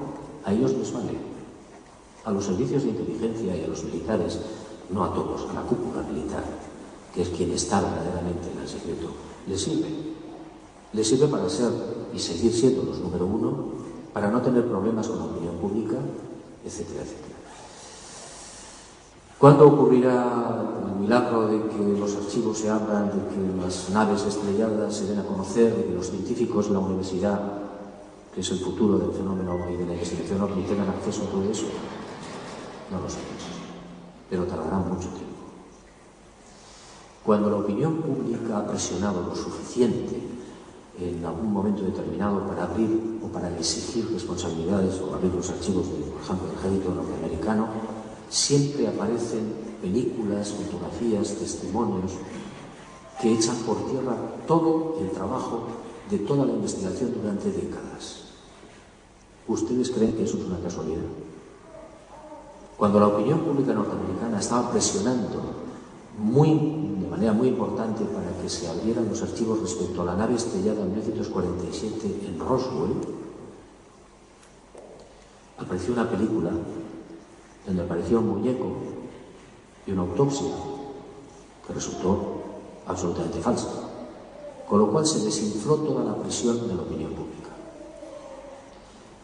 S3: a ellos les vale. A los servicios de inteligencia y a los militares, no a todos, a la cúpula militar, que es quien está verdaderamente en el secreto, les sirve. Les sirve para ser y seguir siendo los número uno, para no tener problemas con la opinión pública, etcétera, etcétera. ¿Cuándo ocurrirá el milagro de que los archivos se abran, de que las naves estrelladas se den a conocer, de que los científicos de la universidad, que es el futuro del fenómeno y de la investigación OVNI, tengan acceso a todo eso? No lo sabemos, pero tardará mucho tiempo. Cuando la opinión pública ha presionado lo suficiente en algún momento determinado para abrir o para exigir responsabilidades o abrir los archivos de, por ejemplo, el ejército norteamericano, siempre aparecen películas, fotografías, testimonios que echan por tierra todo el trabajo de toda la investigación durante décadas. ¿Ustedes creen que eso es una casualidad? Cuando la opinión pública norteamericana estaba presionando de manera muy importante para que se abrieran los archivos respecto a la nave estrellada en 1947 en Roswell, apareció una película donde apareció un muñeco y una autopsia que resultó absolutamente falsa, con lo cual se desinfló toda la presión de la opinión pública.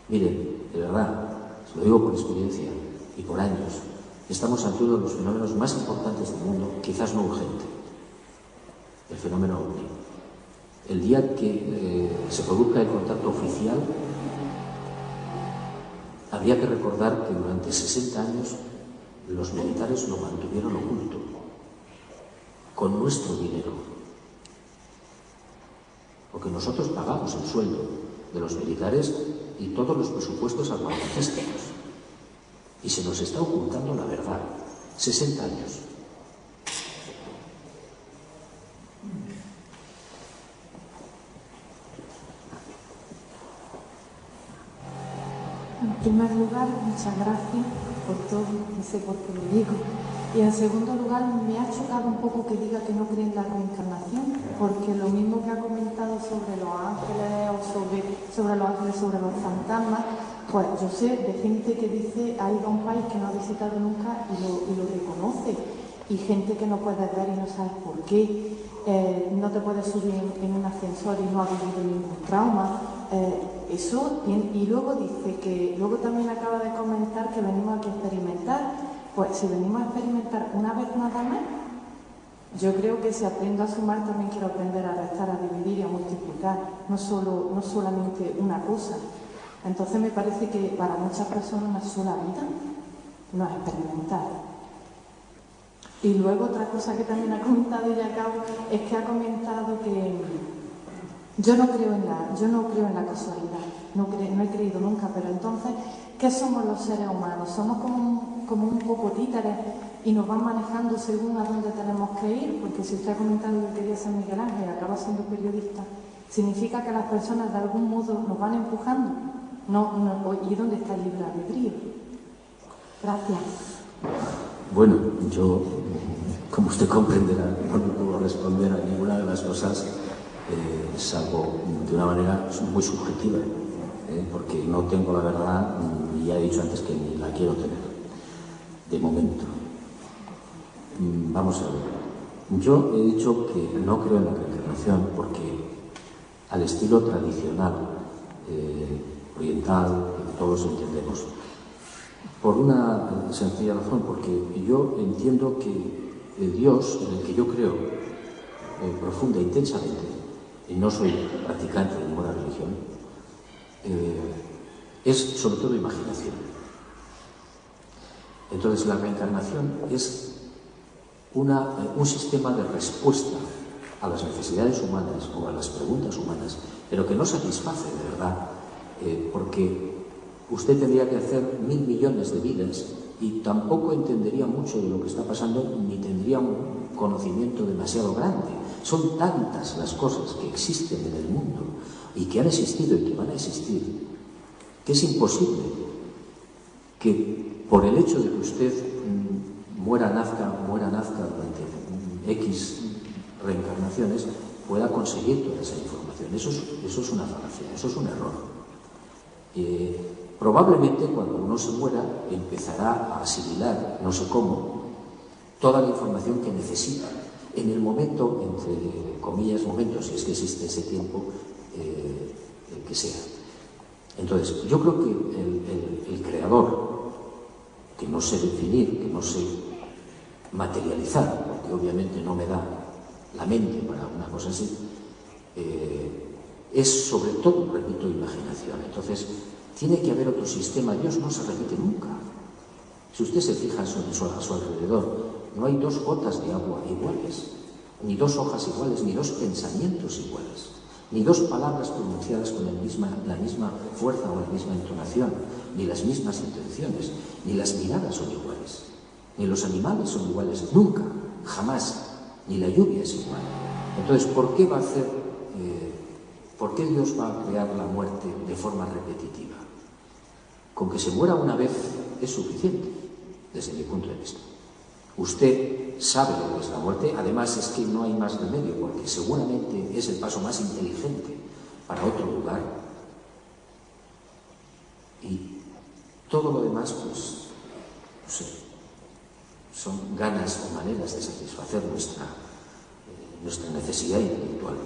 S3: Miren, de verdad, se lo digo por experiencia y por años, estamos ante uno de los fenómenos más importantes del mundo, quizás no urgente, el fenómeno OVNI. El día que se produzca el contacto oficial, habría que recordar que durante 60 años los militares lo mantuvieron oculto, con nuestro dinero, porque nosotros pagamos el sueldo de los militares y todos los presupuestos armamentísticos, y se nos está ocultando la verdad. 60 años.
S10: En primer lugar, muchas gracias por todo, no sé por qué lo digo. Y en segundo lugar, me ha chocado un poco que diga que no cree en la reencarnación, porque lo mismo que ha comentado sobre los ángeles o sobre los ángeles, sobre los fantasmas, pues yo sé de gente que dice ha ido a un país que no ha visitado nunca y lo reconoce, y gente que no puedes ver y no sabes por qué, no te puedes subir en un ascensor y no ha vivido ningún trauma. Y luego dice que, luego también acaba de comentar que venimos aquí a experimentar. Pues si venimos a experimentar una vez nada más, yo creo que si aprendo a sumar también quiero aprender a restar, a dividir y a multiplicar, no solamente una cosa. Entonces me parece que para muchas personas una sola vida no es experimentar. Y luego otra cosa que también ha comentado y acabo es que ha comentado que yo no creo en la casualidad, no he creído nunca, pero entonces, ¿qué somos los seres humanos? Somos como un poco títeres y nos van manejando según a dónde tenemos que ir, porque si usted ha comentado que quería ser Miguel Ángel y acaba siendo periodista, significa que las personas de algún modo nos van empujando. ¿Y dónde está el libre albedrío? Gracias.
S3: Bueno, yo, como usted comprenderá, no le puedo responder a ninguna de las cosas es algo de una manera muy subjetiva, porque no tengo la verdad, y ya he dicho antes que ni la quiero tener, de momento. Vamos a ver. Yo he dicho que no creo en la reencarnación porque al estilo tradicional, oriental, que todos entendemos, por una sencilla razón, porque yo entiendo que el Dios en el que yo creo profunda e intensamente, y no soy practicante de ninguna religión, es sobre todo imaginación. Entonces la reencarnación es un sistema de respuesta a las necesidades humanas o a las preguntas humanas, pero que no satisface de verdad, porque usted tendría que hacer 1000 millones de vidas y tampoco entendería mucho de lo que está pasando ni tendría un conocimiento demasiado grande. Son tantas las cosas que existen en el mundo y que han existido y que van a existir, que es imposible que por el hecho de que usted nazca durante X reencarnaciones, pueda conseguir toda esa información. Eso es una falacia, eso es un error. Probablemente cuando uno se muera empezará a asimilar, no sé cómo, toda la información que necesita en el momento, entre comillas, momentos, si es que existe ese tiempo, el que sea. Entonces, yo creo que el creador, que no sé definir, que no sé materializar, porque obviamente no me da la mente para una cosa así, es sobre todo, repito, imaginación. Entonces, tiene que haber otro sistema. Dios no se repite nunca. Si usted se fija a su alrededor, no hay dos gotas de agua iguales, ni dos hojas iguales, ni dos pensamientos iguales, ni dos palabras pronunciadas con la misma fuerza o la misma entonación, ni las mismas intenciones, ni las miradas son iguales, ni los animales son iguales, nunca, jamás, ni la lluvia es igual. Entonces, ¿por qué Dios va a crear la muerte de forma repetitiva? Con que se muera una vez es suficiente, desde mi punto de vista. Usted sabe lo que es la muerte, además es que no hay más remedio, porque seguramente es el paso más inteligente para otro lugar. Y todo lo demás, pues, no sé, son ganas o maneras de satisfacer nuestra necesidad intelectual.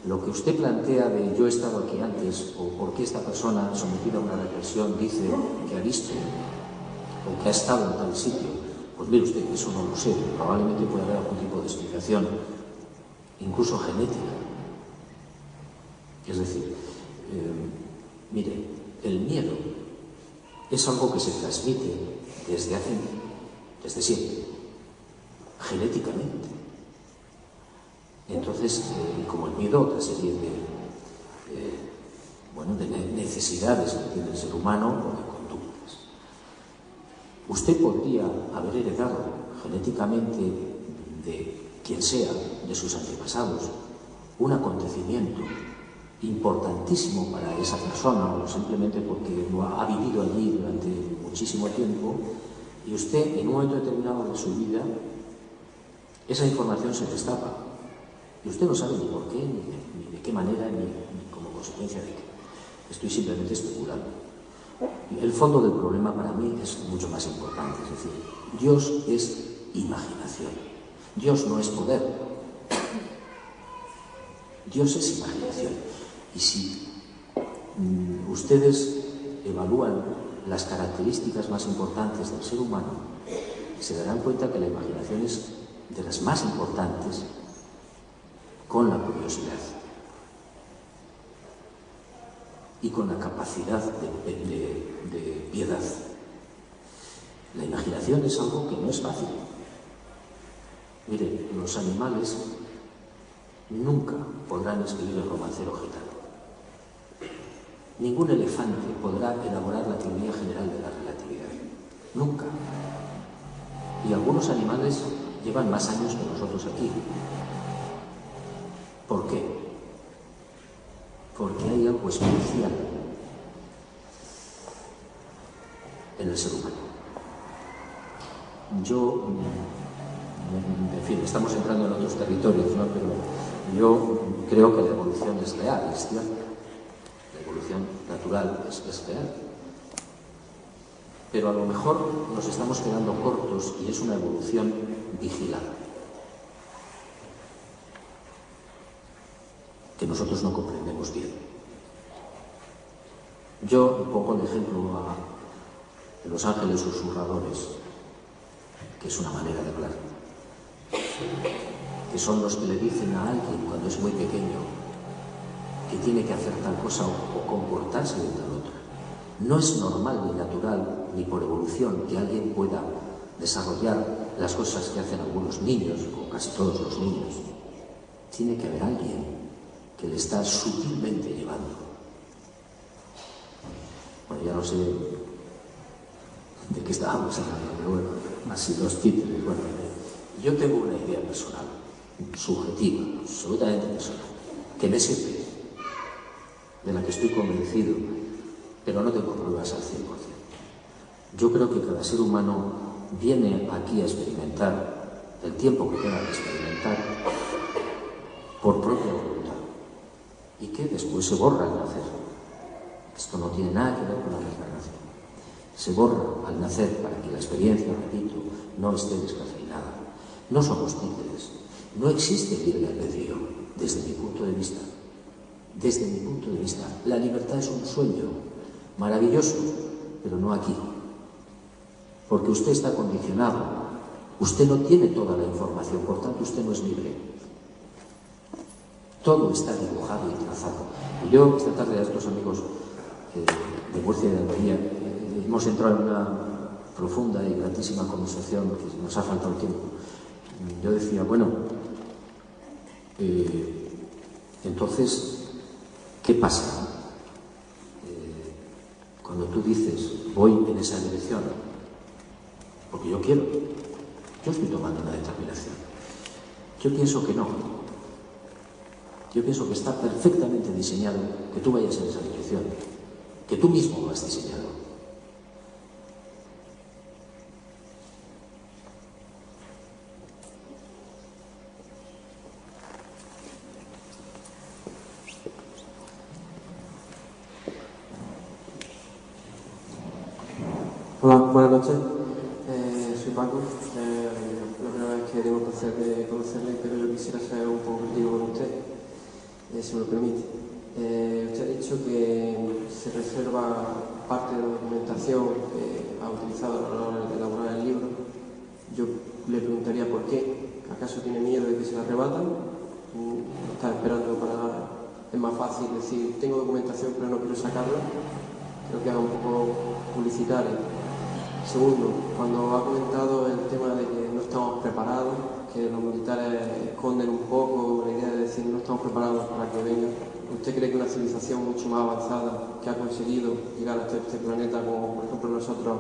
S3: Lo que usted plantea de yo he estado aquí antes, o por qué esta persona sometida a una represión dice que ha visto o que ha estado en tal sitio, pues mire usted, eso no lo sé. Probablemente puede haber algún tipo de explicación, incluso genética. Es decir, mire, el miedo es algo que se transmite desde siempre, genéticamente. Entonces, como el miedo, otra serie de necesidades que tiene el ser humano o de conductas. Usted podría haber heredado genéticamente de quien sea, de sus antepasados, un acontecimiento importantísimo para esa persona, o simplemente porque lo ha vivido allí durante muchísimo tiempo, y usted en un momento determinado de su vida, esa información se destapa. Y usted no sabe ni por qué, ni de qué manera, ni como consecuencia de qué. Estoy simplemente especulando. El fondo del problema para mí es mucho más importante. Es decir, Dios es imaginación. Dios no es poder. Dios es imaginación. Y si ustedes evalúan las características más importantes del ser humano, se darán cuenta que la imaginación es de las más importantes, con la curiosidad y con la capacidad de piedad. La imaginación es algo que no es fácil. Mire, los animales nunca podrán escribir el romancero gitano. Ningún elefante podrá elaborar la teoría general de la relatividad. Nunca. Y algunos animales llevan más años que nosotros aquí. ¿Por qué? Porque hay algo especial en el ser humano. En fin, estamos entrando en otros territorios, ¿no? Pero Yo creo que la evolución es real, es cierto. La evolución natural es real. Pero a lo mejor nos estamos quedando cortos y es una evolución vigilada, que nosotros no comprendemos bien. Yo pongo el ejemplo de los ángeles susurradores, que es una manera de hablar, que son los que le dicen a alguien cuando es muy pequeño que tiene que hacer tal cosa o comportarse de tal otra. No es normal ni natural, ni por evolución, que alguien pueda desarrollar las cosas que hacen algunos niños, o casi todos los niños. Tiene que haber alguien que le está sutilmente llevando. Bueno, ya no sé de qué estábamos hablando, pero bueno, así los títulos. Bueno, yo tengo una idea personal, subjetiva, absolutamente personal, que me sirve, de la que estoy convencido, pero no tengo pruebas al 100%. Yo creo que cada ser humano viene aquí a experimentar el tiempo que tenga que experimentar por propia voluntad y que después se borra al nacer. Esto no tiene nada que ver con la reencarnación. Se borra al nacer para que la experiencia, repito, no esté descafeinada. No somos títeres. No existe libre albedrío, desde mi punto de vista. Desde mi punto de vista, la libertad es un sueño maravilloso, pero no aquí. Porque usted está condicionado. Usted no tiene toda la información, por tanto usted no es libre. Todo está dibujado y trazado. Y yo, esta tarde, a estos amigos de Murcia y de Almería, hemos entrado en una profunda y grandísima conversación que nos ha faltado tiempo. Yo decía, bueno, entonces, ¿qué pasa? Cuando tú dices, voy en esa dirección, porque yo quiero, yo estoy tomando una determinación. Yo pienso que no. Yo pienso que está perfectamente diseñado que tú vayas en esa dirección, que tú mismo lo has diseñado.
S11: Hola, buenas noches. Soy Paco. La primera vez que tengo el placer de conocerle, pero yo quisiera ser un poco crítico con usted, si me lo permite. Usted ha dicho que se reserva parte de la documentación que ha utilizado a la hora de elaborar el libro. Yo le preguntaría por qué. ¿Acaso tiene miedo de que se la arrebatan? ¿Está esperando para...? Es más fácil decir, tengo documentación pero no quiero sacarla. Creo que es un poco publicitario. Segundo, cuando ha comentado el tema de que no estamos preparados, que los militares esconden un poco la idea de decir no estamos preparados para que vengan, ¿usted cree que una civilización mucho más avanzada que ha conseguido llegar hasta este planeta, como por ejemplo nosotros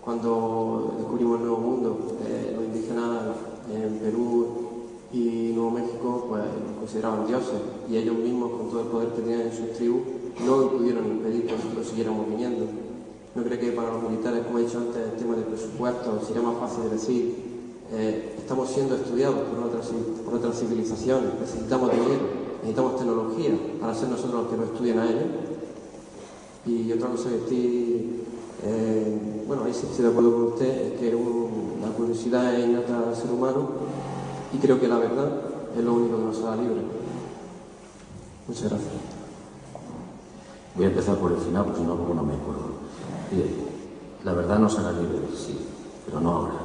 S11: cuando descubrimos el Nuevo Mundo, los indígenas en Perú y Nuevo México, pues nos consideraban dioses y ellos mismos, con todo el poder que tenían en sus tribus, no pudieron impedir que nosotros siguiéramos viniendo? ¿No cree que para los militares, como he dicho antes, el tema de presupuesto sería más fácil de decir estamos siendo estudiados por otras civilizaciones, necesitamos dinero, necesitamos tecnología para ser nosotros los que lo estudien a ellos? Y otra cosa que estoy, bueno, ahí sí estoy de acuerdo con usted, es que la curiosidad es innata al ser humano y creo que la verdad es lo único que nos hará libre. Muchas gracias.
S3: Voy a empezar por el final, porque si no, luego no me acuerdo. Bien, la verdad nos hará libres, sí, pero no ahora.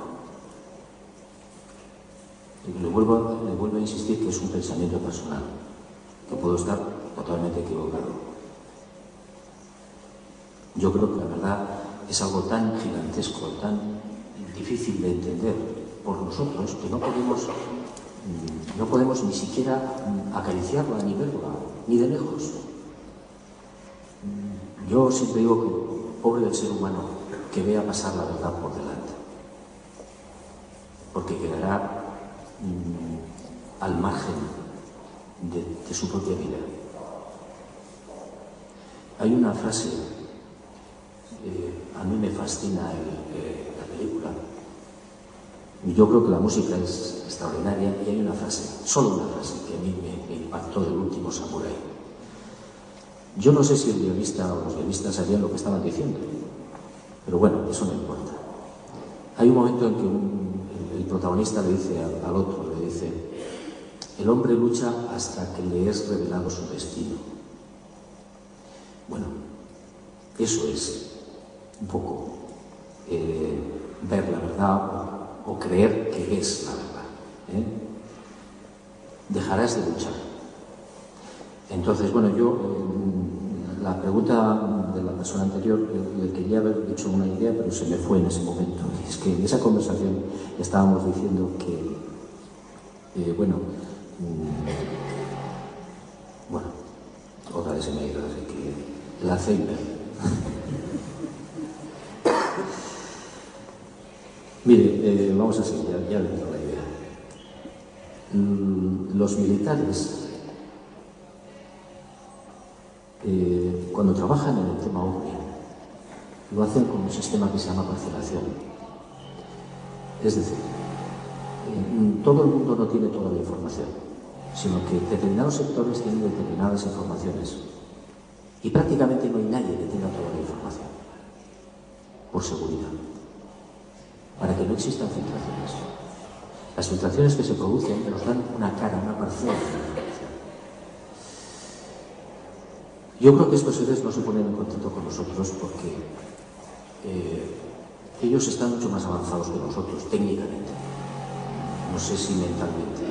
S3: Y le vuelvo a insistir que es un pensamiento personal, que puedo estar totalmente equivocado. Yo creo que la verdad es algo tan gigantesco, tan difícil de entender por nosotros, que no podemos ni siquiera acariciarla ni verla, ni de lejos. Yo siempre digo que pobre del ser humano que vea pasar la verdad por delante, porque quedará al margen de su propia vida. Hay una frase, a mí me fascina la película, Yo creo que la música es extraordinaria y hay una frase, solo una frase, que a mí me impactó del último Samurái. Yo no sé si el guionista o los guionistas sabían lo que estaban diciendo, pero bueno, eso no importa. Hay un momento en que el protagonista le dice al otro, le dice: el hombre lucha hasta que le es revelado su destino. Bueno, eso es un poco ver la verdad o creer que es la verdad. Dejarás de luchar. Entonces, bueno, yo, la pregunta de la persona anterior, le quería haber dicho una idea, pero se me fue en ese momento. Y es que en esa conversación estábamos diciendo que, bueno, otra vez se me ha ido, así que el Alzheimer. Mire, vamos a seguir, ya le tengo la idea. Los militares, cuando trabajan en el tema OVNI, lo hacen con un sistema que se llama parcelación. Es decir, todo el mundo no tiene toda la información, sino que determinados sectores tienen determinadas informaciones y prácticamente no hay nadie que tenga toda la información, por seguridad, para que no existan filtraciones. Las filtraciones que se producen nos dan una cara, una parcela de la información. Yo creo que estos seres no se ponen en contacto con nosotros porque ellos están mucho más avanzados que nosotros, técnicamente. No sé si mentalmente.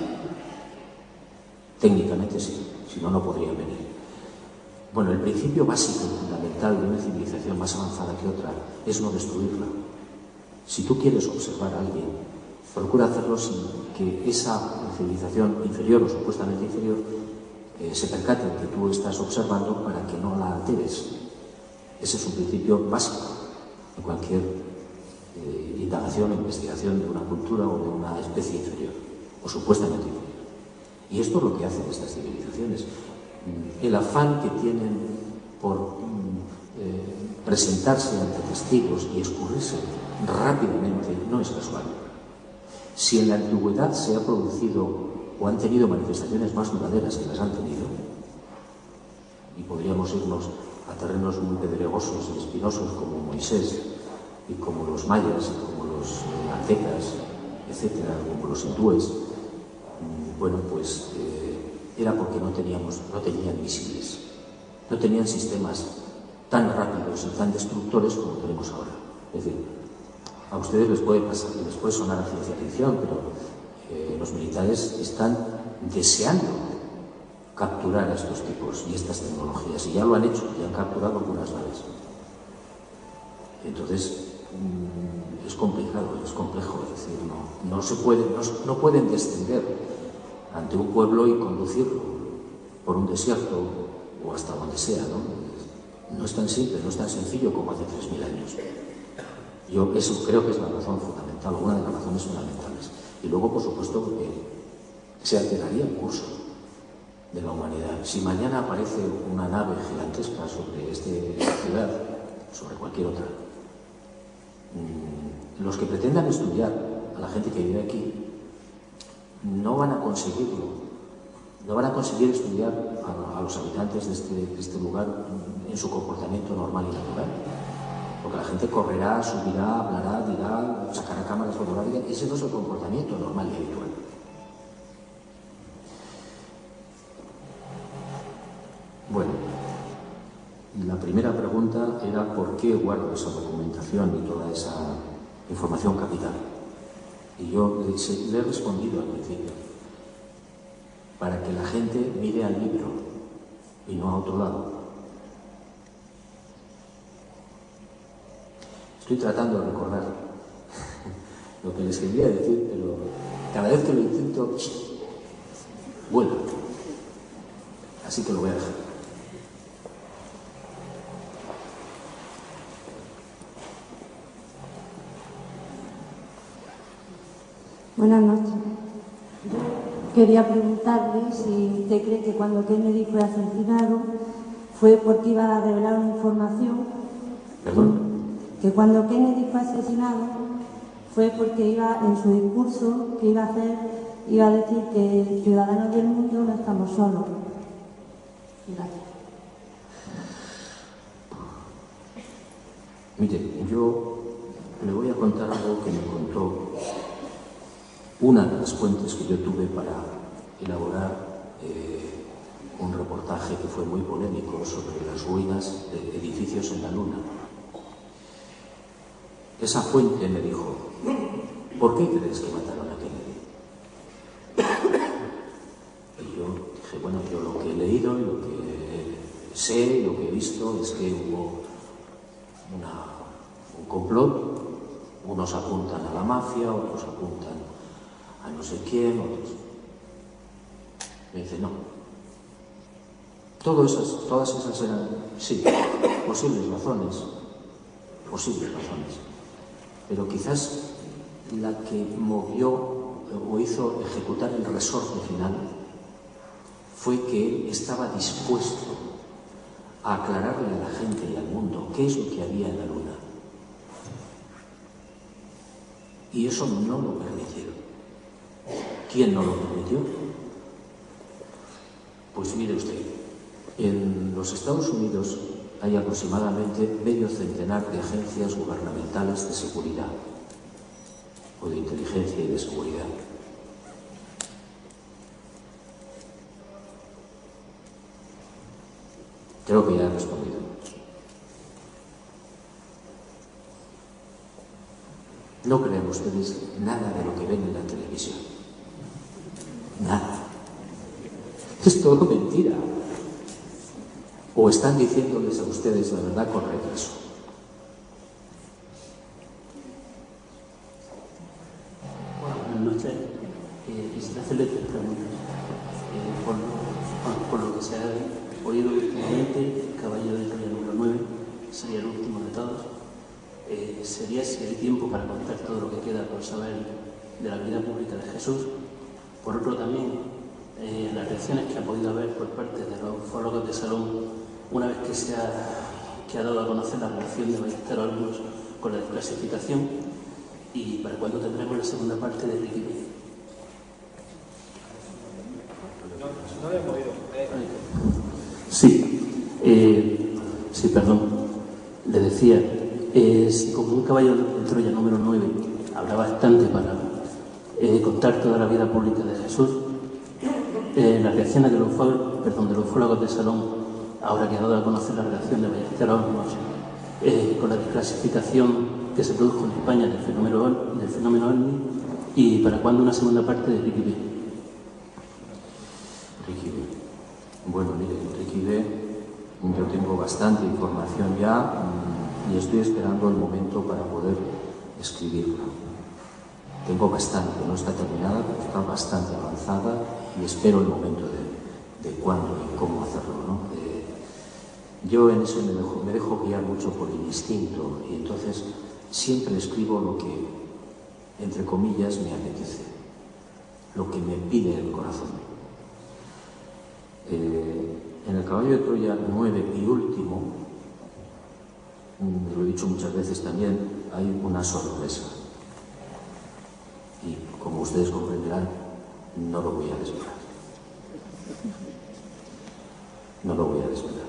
S3: Técnicamente sí, si no, no podrían venir. Bueno, el principio básico y fundamental de una civilización más avanzada que otra es no destruirla. Si tú quieres observar a alguien, procura hacerlo sin que esa civilización inferior o supuestamente inferior se percate de que tú estás observando para que no la alteres. Ese es un principio básico de cualquier indagación o investigación de una cultura o de una especie inferior, o supuestamente inferior. Y esto es lo que hacen estas civilizaciones. El afán que tienen por presentarse ante testigos y escurrirse rápidamente no es casual. Si en la antigüedad se ha producido o han tenido manifestaciones más duraderas que las han tenido, y podríamos irnos a terrenos muy pedregosos y espinosos como Moisés, y como los mayas, y como los aztecas, etcétera, como los hindúes, bueno, pues era porque no tenían misiles, no tenían sistemas tan rápidos y tan destructores como tenemos ahora. Es decir, a ustedes les puede pasar, les puede sonar a ciencia ficción, pero los militares están deseando capturar a estos tipos y estas tecnologías, y ya lo han hecho, ya han capturado algunas naves. Entonces, es complicado, es complejo, es decir, no pueden descender ante un pueblo y conducirlo por un desierto o hasta donde sea, ¿no? No es tan simple, no es tan sencillo como hace 3.000 años. Yo eso creo que es la razón fundamental, una de las razones fundamentales. Y luego, por supuesto, se alteraría el curso de la humanidad. Si mañana aparece una nave gigantesca sobre esta ciudad, sobre cualquier otra, los que pretendan estudiar a la gente que vive aquí no van a conseguirlo, no van a conseguir estudiar a los habitantes de este lugar en su comportamiento normal y natural. Porque la gente correrá, subirá, hablará, dirá, sacará cámaras fotográficas. Ese no es el comportamiento normal y habitual. Bueno, la primera pregunta era ¿por qué guardo esa documentación y toda esa información capital? Y yo le he respondido al principio, para que la gente mire al libro y no a otro lado. Estoy tratando de recordar lo que les quería decir, pero cada vez que lo intento, vuela. Así que lo voy a dejar.
S5: Buenas noches. Quería preguntarle si usted cree que cuando Kennedy fue asesinado fue porque iba a revelar una información.
S3: ¿Perdón?
S5: Que cuando Kennedy fue asesinado fue porque iba en su discurso que iba a hacer, iba a decir que ciudadanos del mundo no estamos solos. Gracias.
S3: Mire, yo le voy a contar algo que me contó una de las fuentes que yo tuve para elaborar un reportaje que fue muy polémico sobre las ruinas de edificios en la Luna. Esa fuente me dijo: ¿por qué crees que mataron a Kennedy? Y yo dije, bueno, yo lo que he leído y lo que sé y lo que he visto es que hubo un complot. Unos apuntan a la mafia, otros apuntan a no sé quién, otros. Me dice, no. Todas esas eran, sí, posibles razones. Pero quizás la que movió o hizo ejecutar el resorte final fue que él estaba dispuesto a aclararle a la gente y al mundo qué es lo que había en la Luna. Y eso no lo permitieron. ¿Quién no lo permitió? Pues mire usted, en los Estados Unidos hay aproximadamente medio centenar de agencias gubernamentales de seguridad o de inteligencia y de seguridad. Creo que ya he respondido. No crean ustedes nada de lo que ven en la televisión. Nada. Es todo mentira. O están diciéndoles a ustedes la verdad con retraso.
S12: Buenas noches. Quisiera hacerle 3 preguntas. Por lo que se ha oído últimamente, el Caballero de Troya número 9 sería el último de todos. Sería si hay tiempo para contar todo lo que queda por saber de la vida pública de Jesús. Por otro también, las reacciones que ha podido haber por parte de los ufólogos de Salón una vez que ha dado a conocer la relación de Ballesteros Álamos con la desclasificación, y para cuándo tendremos la segunda parte de Ricky B.
S4: No le hemos oído.
S12: Sí, perdón. Le decía, si como un caballo de Troya número 9 habrá bastante para contar toda la vida pública de Jesús, las reacciones de los ufólogos de Salón, ahora que ha dado a conocer la relación de Ballesteros Álamos con la desclasificación que se produjo en España del fenómeno OVNI, y para cuándo una segunda parte de Ricky B.
S3: Ricky B. Bueno, mire, Ricky B, yo tengo bastante información ya y estoy esperando el momento para poder escribirlo. Tengo bastante, no está terminada, pero está bastante avanzada y espero el momento de cuándo y cómo hacerlo, ¿no? Yo en eso me dejo guiar mucho por el instinto, y entonces siempre escribo lo que, entre comillas, me apetece, lo que me pide el corazón. En el Caballo de Troya 9 y último, lo he dicho muchas veces también, hay una sorpresa. Y como ustedes comprenderán, no lo voy a desvelar. No lo voy a desvelar.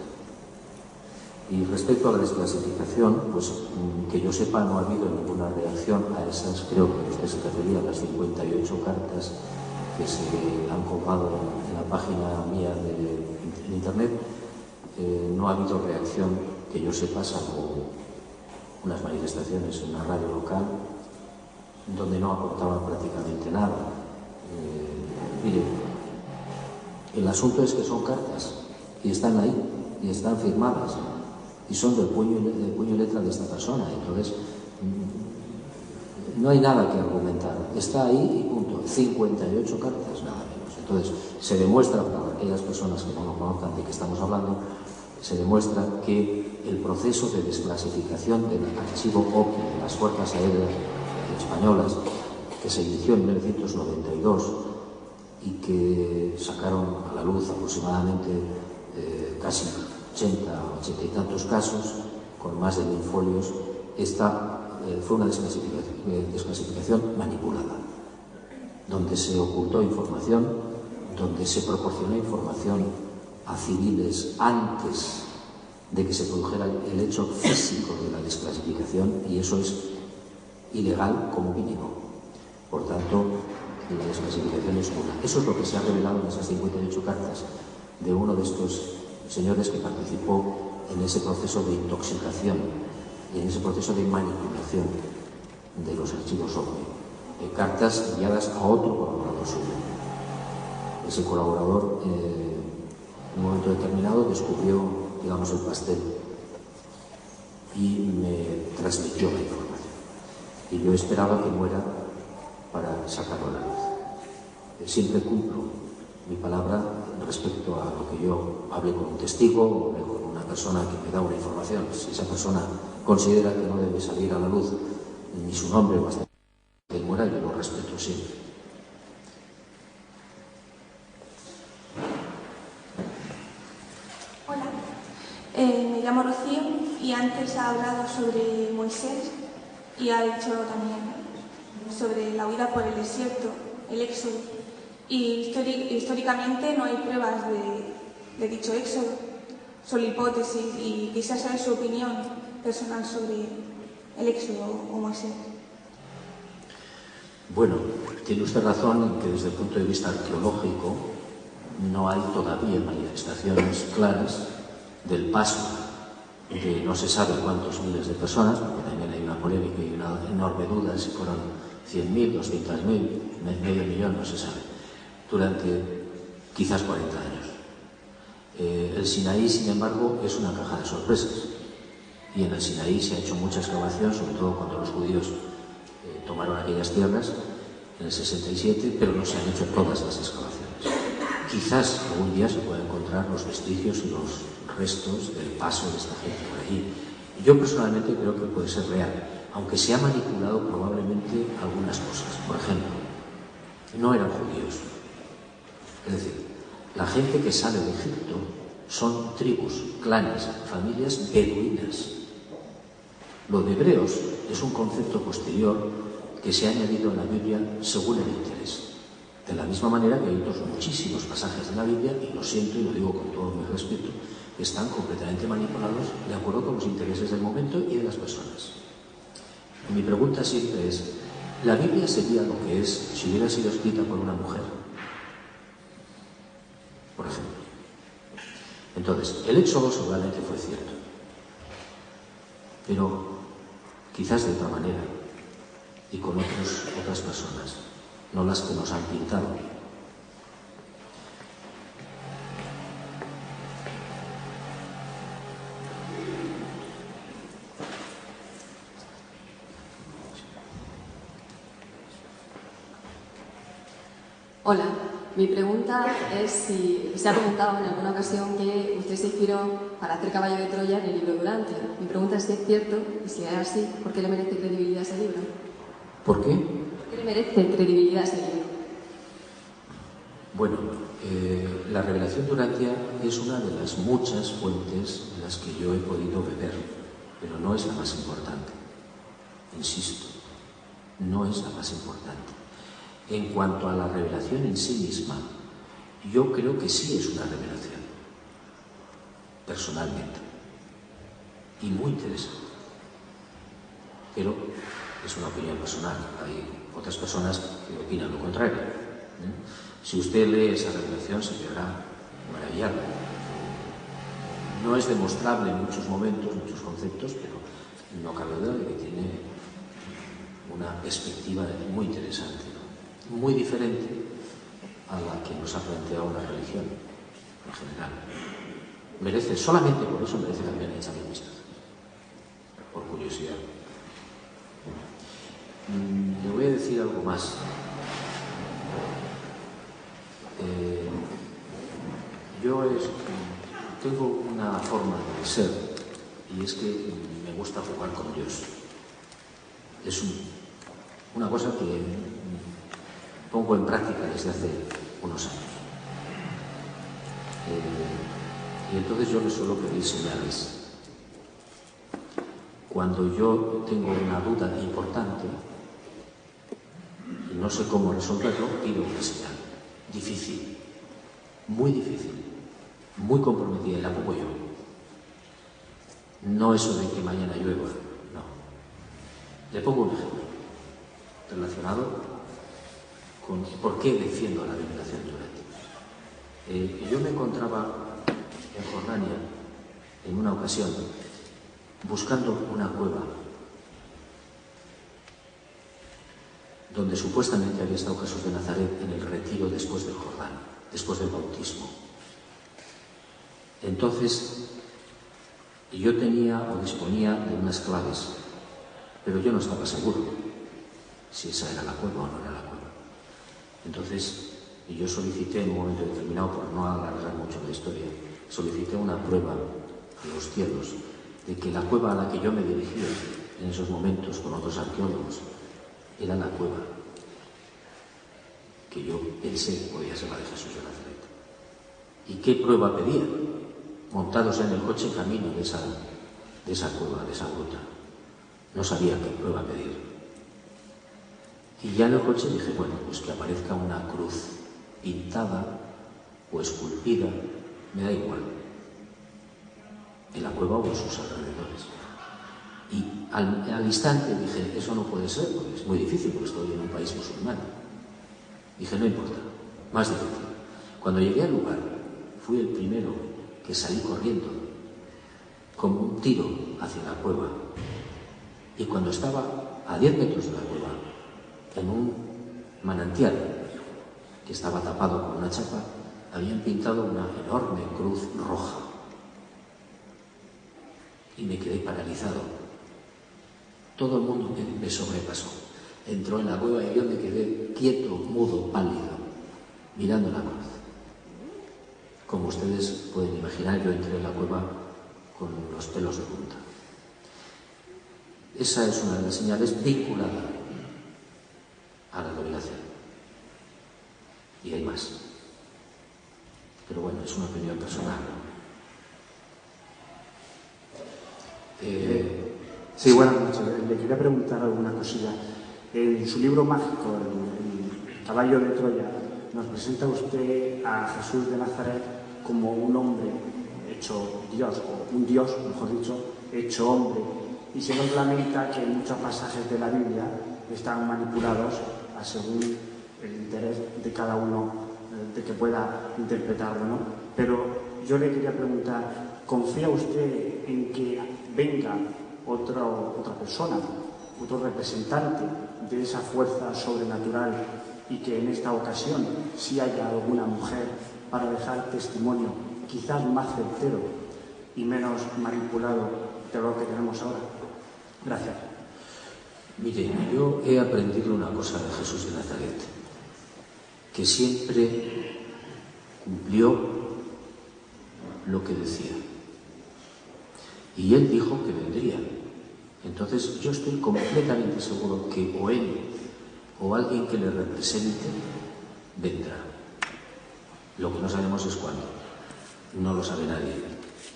S3: Y respecto a la desclasificación, pues que yo sepa no ha habido ninguna reacción a esas, creo que usted se refería a las 58 cartas que se han colgado en la página mía en internet. No ha habido reacción que yo sepa, salvo unas manifestaciones en una radio local donde no aportaban prácticamente nada. Mire, el asunto es que son cartas y están ahí y están firmadas y son del puño y letra de esta persona. Entonces no hay nada que argumentar, está ahí y punto. 58 cartas, nada menos. Entonces se demuestra, para aquellas personas que no lo conozcan de qué estamos hablando, se demuestra que el proceso de desclasificación del archivo OVNI de las Fuerzas Aéreas Españolas, que se inició en 1992 y que sacaron a la luz aproximadamente casi 80 y tantos casos, con más de 1000 folios, está fue una desclasificación manipulada, donde se ocultó información, donde se proporcionó información a civiles antes de que se produjera el hecho físico de la desclasificación, y eso es ilegal como mínimo. Por tanto, la desclasificación es nula. Eso es lo que se ha revelado en esas 58 cartas de uno de estos señores que participó en ese proceso de intoxicación y en ese proceso de manipulación de los archivos OVNI. Cartas enviadas a otro colaborador suyo. Ese colaborador, en un momento determinado, descubrió, digamos, el pastel y me transmitió la información. Y yo esperaba que muera para sacarlo a la luz. Siempre cumplo mi palabra respecto a lo que yo hable con un testigo o hable con una persona que me da una información. Si esa persona considera que no debe salir a la luz ni su nombre o hasta que muera, yo lo respeto siempre.
S13: Hola, me llamo Rocío y antes ha hablado sobre Moisés y ha dicho también sobre la huida por el desierto, el éxodo. Y históricamente no hay pruebas de dicho éxodo, solo hipótesis, y quisiera saber su opinión personal sobre el éxodo o Moisés.
S3: Bueno, tiene usted razón en que desde el punto de vista arqueológico no hay todavía manifestaciones claras del paso de no se sabe cuántos miles de personas, porque también hay una polémica y una enorme duda si fueron 100.000, 200.000, medio millón, no se sabe, durante quizás 40 años. El Sinaí, sin embargo, es una caja de sorpresas. Y en el Sinaí se ha hecho mucha excavación, sobre todo cuando los judíos tomaron aquellas tierras en el 67, pero no se han hecho todas las excavaciones. Quizás algún día se puedan encontrar los vestigios y los restos del paso de esta gente por allí. Yo personalmente creo que puede ser real, aunque se ha manipulado probablemente algunas cosas. Por ejemplo, no eran judíos. Es decir, la gente que sale de Egipto son tribus, clanes, familias beduinas. Lo de hebreos es un concepto posterior que se ha añadido en la Biblia según el interés. De la misma manera que hay otros muchísimos pasajes de la Biblia, y lo siento y lo digo con todo mi respeto, que están completamente manipulados de acuerdo con los intereses del momento y de las personas. Y mi pregunta siempre es, ¿la Biblia sería lo que es si hubiera sido escrita por una mujer? Por ejemplo. Entonces, el éxodo seguramente fue cierto, pero quizás de otra manera y con otras personas, no las que nos han pintado.
S14: Hola, mi pregunta es si se ha comentado en alguna ocasión que usted se inspiró para hacer Caballo de Troya en el libro Durantia. Mi pregunta es si es cierto, y si es así, ¿por qué le merece credibilidad ese libro?
S3: ¿Por qué?
S14: ¿Por qué le merece credibilidad ese libro?
S3: Bueno, la revelación Durantia es una de las muchas fuentes de las que yo he podido beber, pero no es la más importante. Insisto, no es la más importante. En cuanto a la revelación en sí misma, yo creo que sí es una revelación, personalmente, y muy interesante. Pero es una opinión personal, hay otras personas que opinan lo contrario. Si usted lee esa revelación se quedará maravillado. No es demostrable en muchos momentos, muchos conceptos, pero no cabe duda de que tiene una perspectiva muy interesante, ¿no? Muy diferente a la que nos ha planteado la religión en general. Merece, solamente por eso merece también echarle un vistazo, por curiosidad. Le voy a decir algo más. Yo tengo una forma de ser, y es que me gusta jugar con Dios. Es una cosa que pongo en práctica desde hace unos años. Y entonces yo le suelo pedir señales. cuando yo tengo una duda importante y no sé cómo resolverlo, pido una señal. Difícil, muy comprometida, y la pongo yo. No eso de que mañana llueva, no. Le pongo un ejemplo relacionado con por qué defiendo la veneración diurética. Yo me encontraba en Jordania en una ocasión buscando una cueva donde supuestamente había estado Jesús de Nazaret en el retiro después del Jordán, después del bautismo. Entonces, yo tenía o disponía de unas claves, pero yo no estaba seguro si esa era la cueva o no era la cueva. Entonces, yo solicité en un momento determinado, por no alargar mucho la historia, solicité una prueba a los cielos de que la cueva a la que yo me dirigía en esos momentos con otros arqueólogos era la cueva que yo pensé podía ser la de Jesús de Nazaret. ¿Y qué prueba pedía? Montados en el coche camino de esa cueva, de esa gruta. No sabía qué prueba pedir. Y ya en el coche dije, bueno, pues que aparezca una cruz pintada o esculpida, me da igual, en la cueva o en sus alrededores. Y al instante dije, eso no puede ser, porque es muy difícil, porque estoy en un país musulmán. Dije, no importa, más difícil. Cuando llegué al lugar, fui el primero que salí corriendo, como un tiro hacia la cueva. Y cuando estaba a 10 metros de la cueva, en un manantial que estaba tapado con una chapa, habían pintado una enorme cruz roja. Y me quedé paralizado. Todo el mundo me sobrepasó. Entró en la cueva y yo me quedé quieto, mudo, pálido, mirando la cruz. Como ustedes pueden imaginar, yo entré en la cueva con los pelos de punta. Esa es una de las señales vinculada a la revelación. Y hay más. Pero bueno, es una opinión personal.
S15: Sí, buenas noches. Le quería preguntar alguna cosilla. En su libro mágico, El caballo de Troya, nos presenta usted a Jesús de Nazaret como un hombre hecho Dios, o un Dios, mejor dicho, hecho hombre. Y se nos lamenta que muchos pasajes de la Biblia están manipulados a según el interés de cada uno, de que pueda interpretarlo, ¿no? Pero yo le quería preguntar, ¿confía usted en que venga otra persona, otro representante de esa fuerza sobrenatural y que en esta ocasión sí haya alguna mujer para dejar testimonio quizás más certero y menos manipulado de lo que tenemos ahora? Gracias.
S3: Mire, yo he aprendido una cosa de Jesús de Nazaret, que siempre cumplió lo que decía. Y él dijo que vendría. Entonces yo estoy completamente seguro que o él o alguien que le represente vendrá. Lo que no sabemos es cuándo. No lo sabe nadie.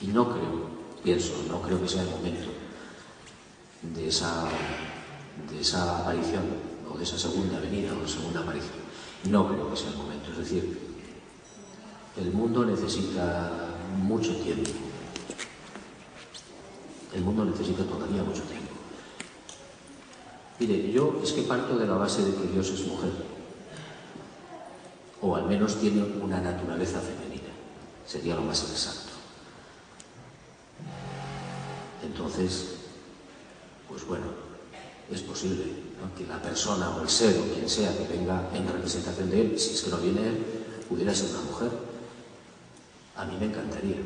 S3: Y no creo que sea el momento de esa aparición o de esa segunda venida o segunda aparición. No creo que sea el momento. Es decir, el mundo necesita mucho tiempo. El mundo necesita todavía mucho tiempo. Mire, yo es que parto de la base de que Dios es mujer, o al menos tiene una naturaleza femenina, sería lo más exacto. Entonces, pues bueno, es posible, ¿no?, que la persona o el ser o quien sea que venga en representación de él, si es que no viene él, pudiera ser una mujer. A mí me encantaría.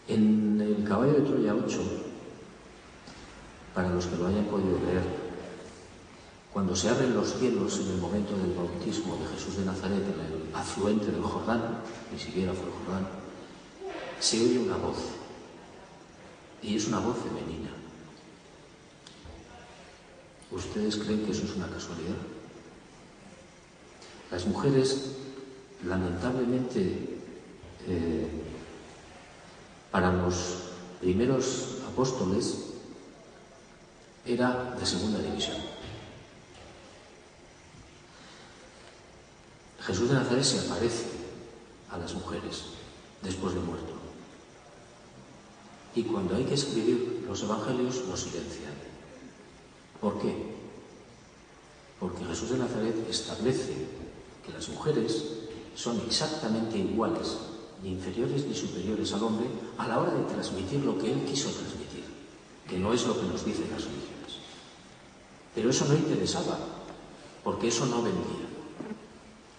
S3: En el caballo de Troya 8, para los que lo hayan podido leer, cuando se abren los cielos en el momento del bautismo de Jesús de Nazaret en el afluente del Jordán, ni siquiera fue el Jordán, se oye una voz, y es una voz femenina. ¿Ustedes creen que eso es una casualidad? Las mujeres lamentablemente, para los primeros apóstoles era de segunda división. Jesús de Nazaret se aparece a las mujeres después de muerto. Y cuando hay que escribir los evangelios, los silencian. ¿Por qué? Porque Jesús de Nazaret establece que las mujeres son exactamente iguales, ni inferiores ni superiores al hombre, a la hora de transmitir lo que él quiso transmitir, que no es lo que nos dicen las religiones. Pero eso no interesaba, porque eso no vendía.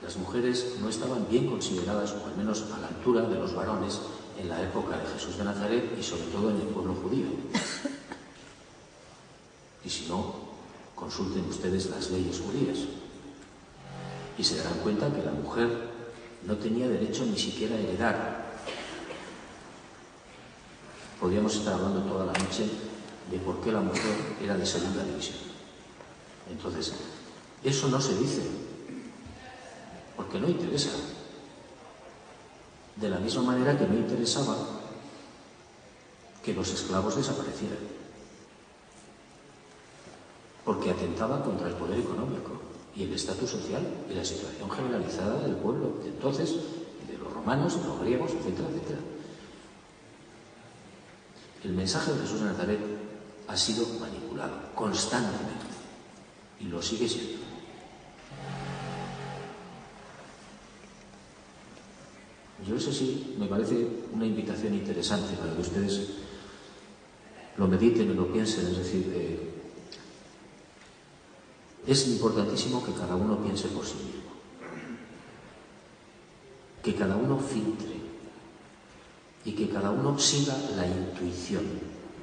S3: Las mujeres no estaban bien consideradas, o al menos a la altura de los varones, en la época de Jesús de Nazaret y sobre todo en el pueblo judío. Y si no, consulten ustedes las leyes judías y se darán cuenta que la mujer no tenía derecho ni siquiera a heredar. Podríamos estar hablando toda la noche de por qué la mujer era de segunda división. Entonces, eso no se dice, porque no interesa. De la misma manera que no interesaba que los esclavos desaparecieran, porque atentaba contra el poder económico y el estatus social y la situación generalizada del pueblo de entonces, y de los romanos, de los griegos, etcétera, etcétera. El mensaje de Jesús de Nazaret ha sido manipulado constantemente y lo sigue siendo. Yo eso sí, me parece una invitación interesante para que ustedes lo mediten y lo piensen, es decir, es importantísimo que cada uno piense por sí mismo, que cada uno filtre y que cada uno siga la intuición.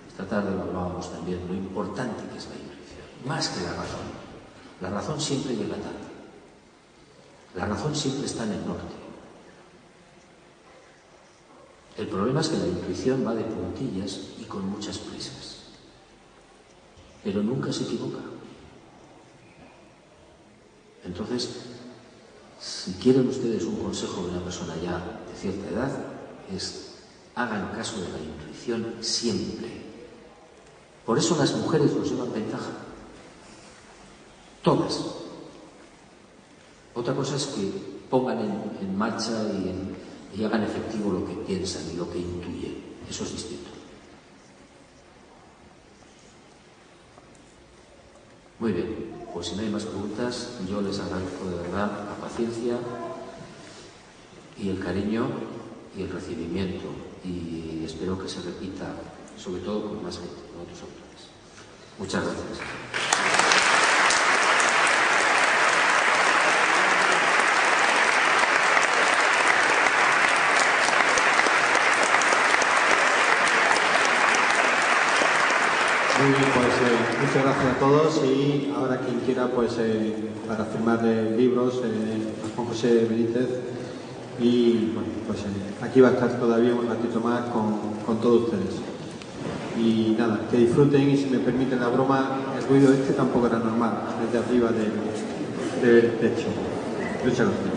S3: Esta tarde lo hablábamos también, lo importante que es la intuición, más que la razón. La razón siempre llega tarde, la razón siempre está en el norte. El problema es que la intuición va de puntillas y con muchas prisas, pero nunca se equivoca. Entonces, si quieren ustedes un consejo de una persona ya de cierta edad, es hagan caso de la intuición siempre. Por eso las mujeres nos llevan ventaja. Todas. Otra cosa es que pongan en marcha y hagan efectivo lo que piensan y lo que intuyen. Eso es distinto. Muy bien, pues si no hay más preguntas, yo les agradezco de verdad la paciencia y el cariño y el recibimiento, y espero que se repita, sobre todo con más gente, con otros autores. Muchas gracias.
S2: Muy bien, pues muchas gracias a todos, y ahora quien quiera, pues para firmarle libros, a Juan José Benítez, y bueno, pues aquí va a estar todavía un ratito más con todos ustedes. Y nada, que disfruten, y si me permiten la broma, el ruido este tampoco era normal, desde arriba del techo. Muchas gracias.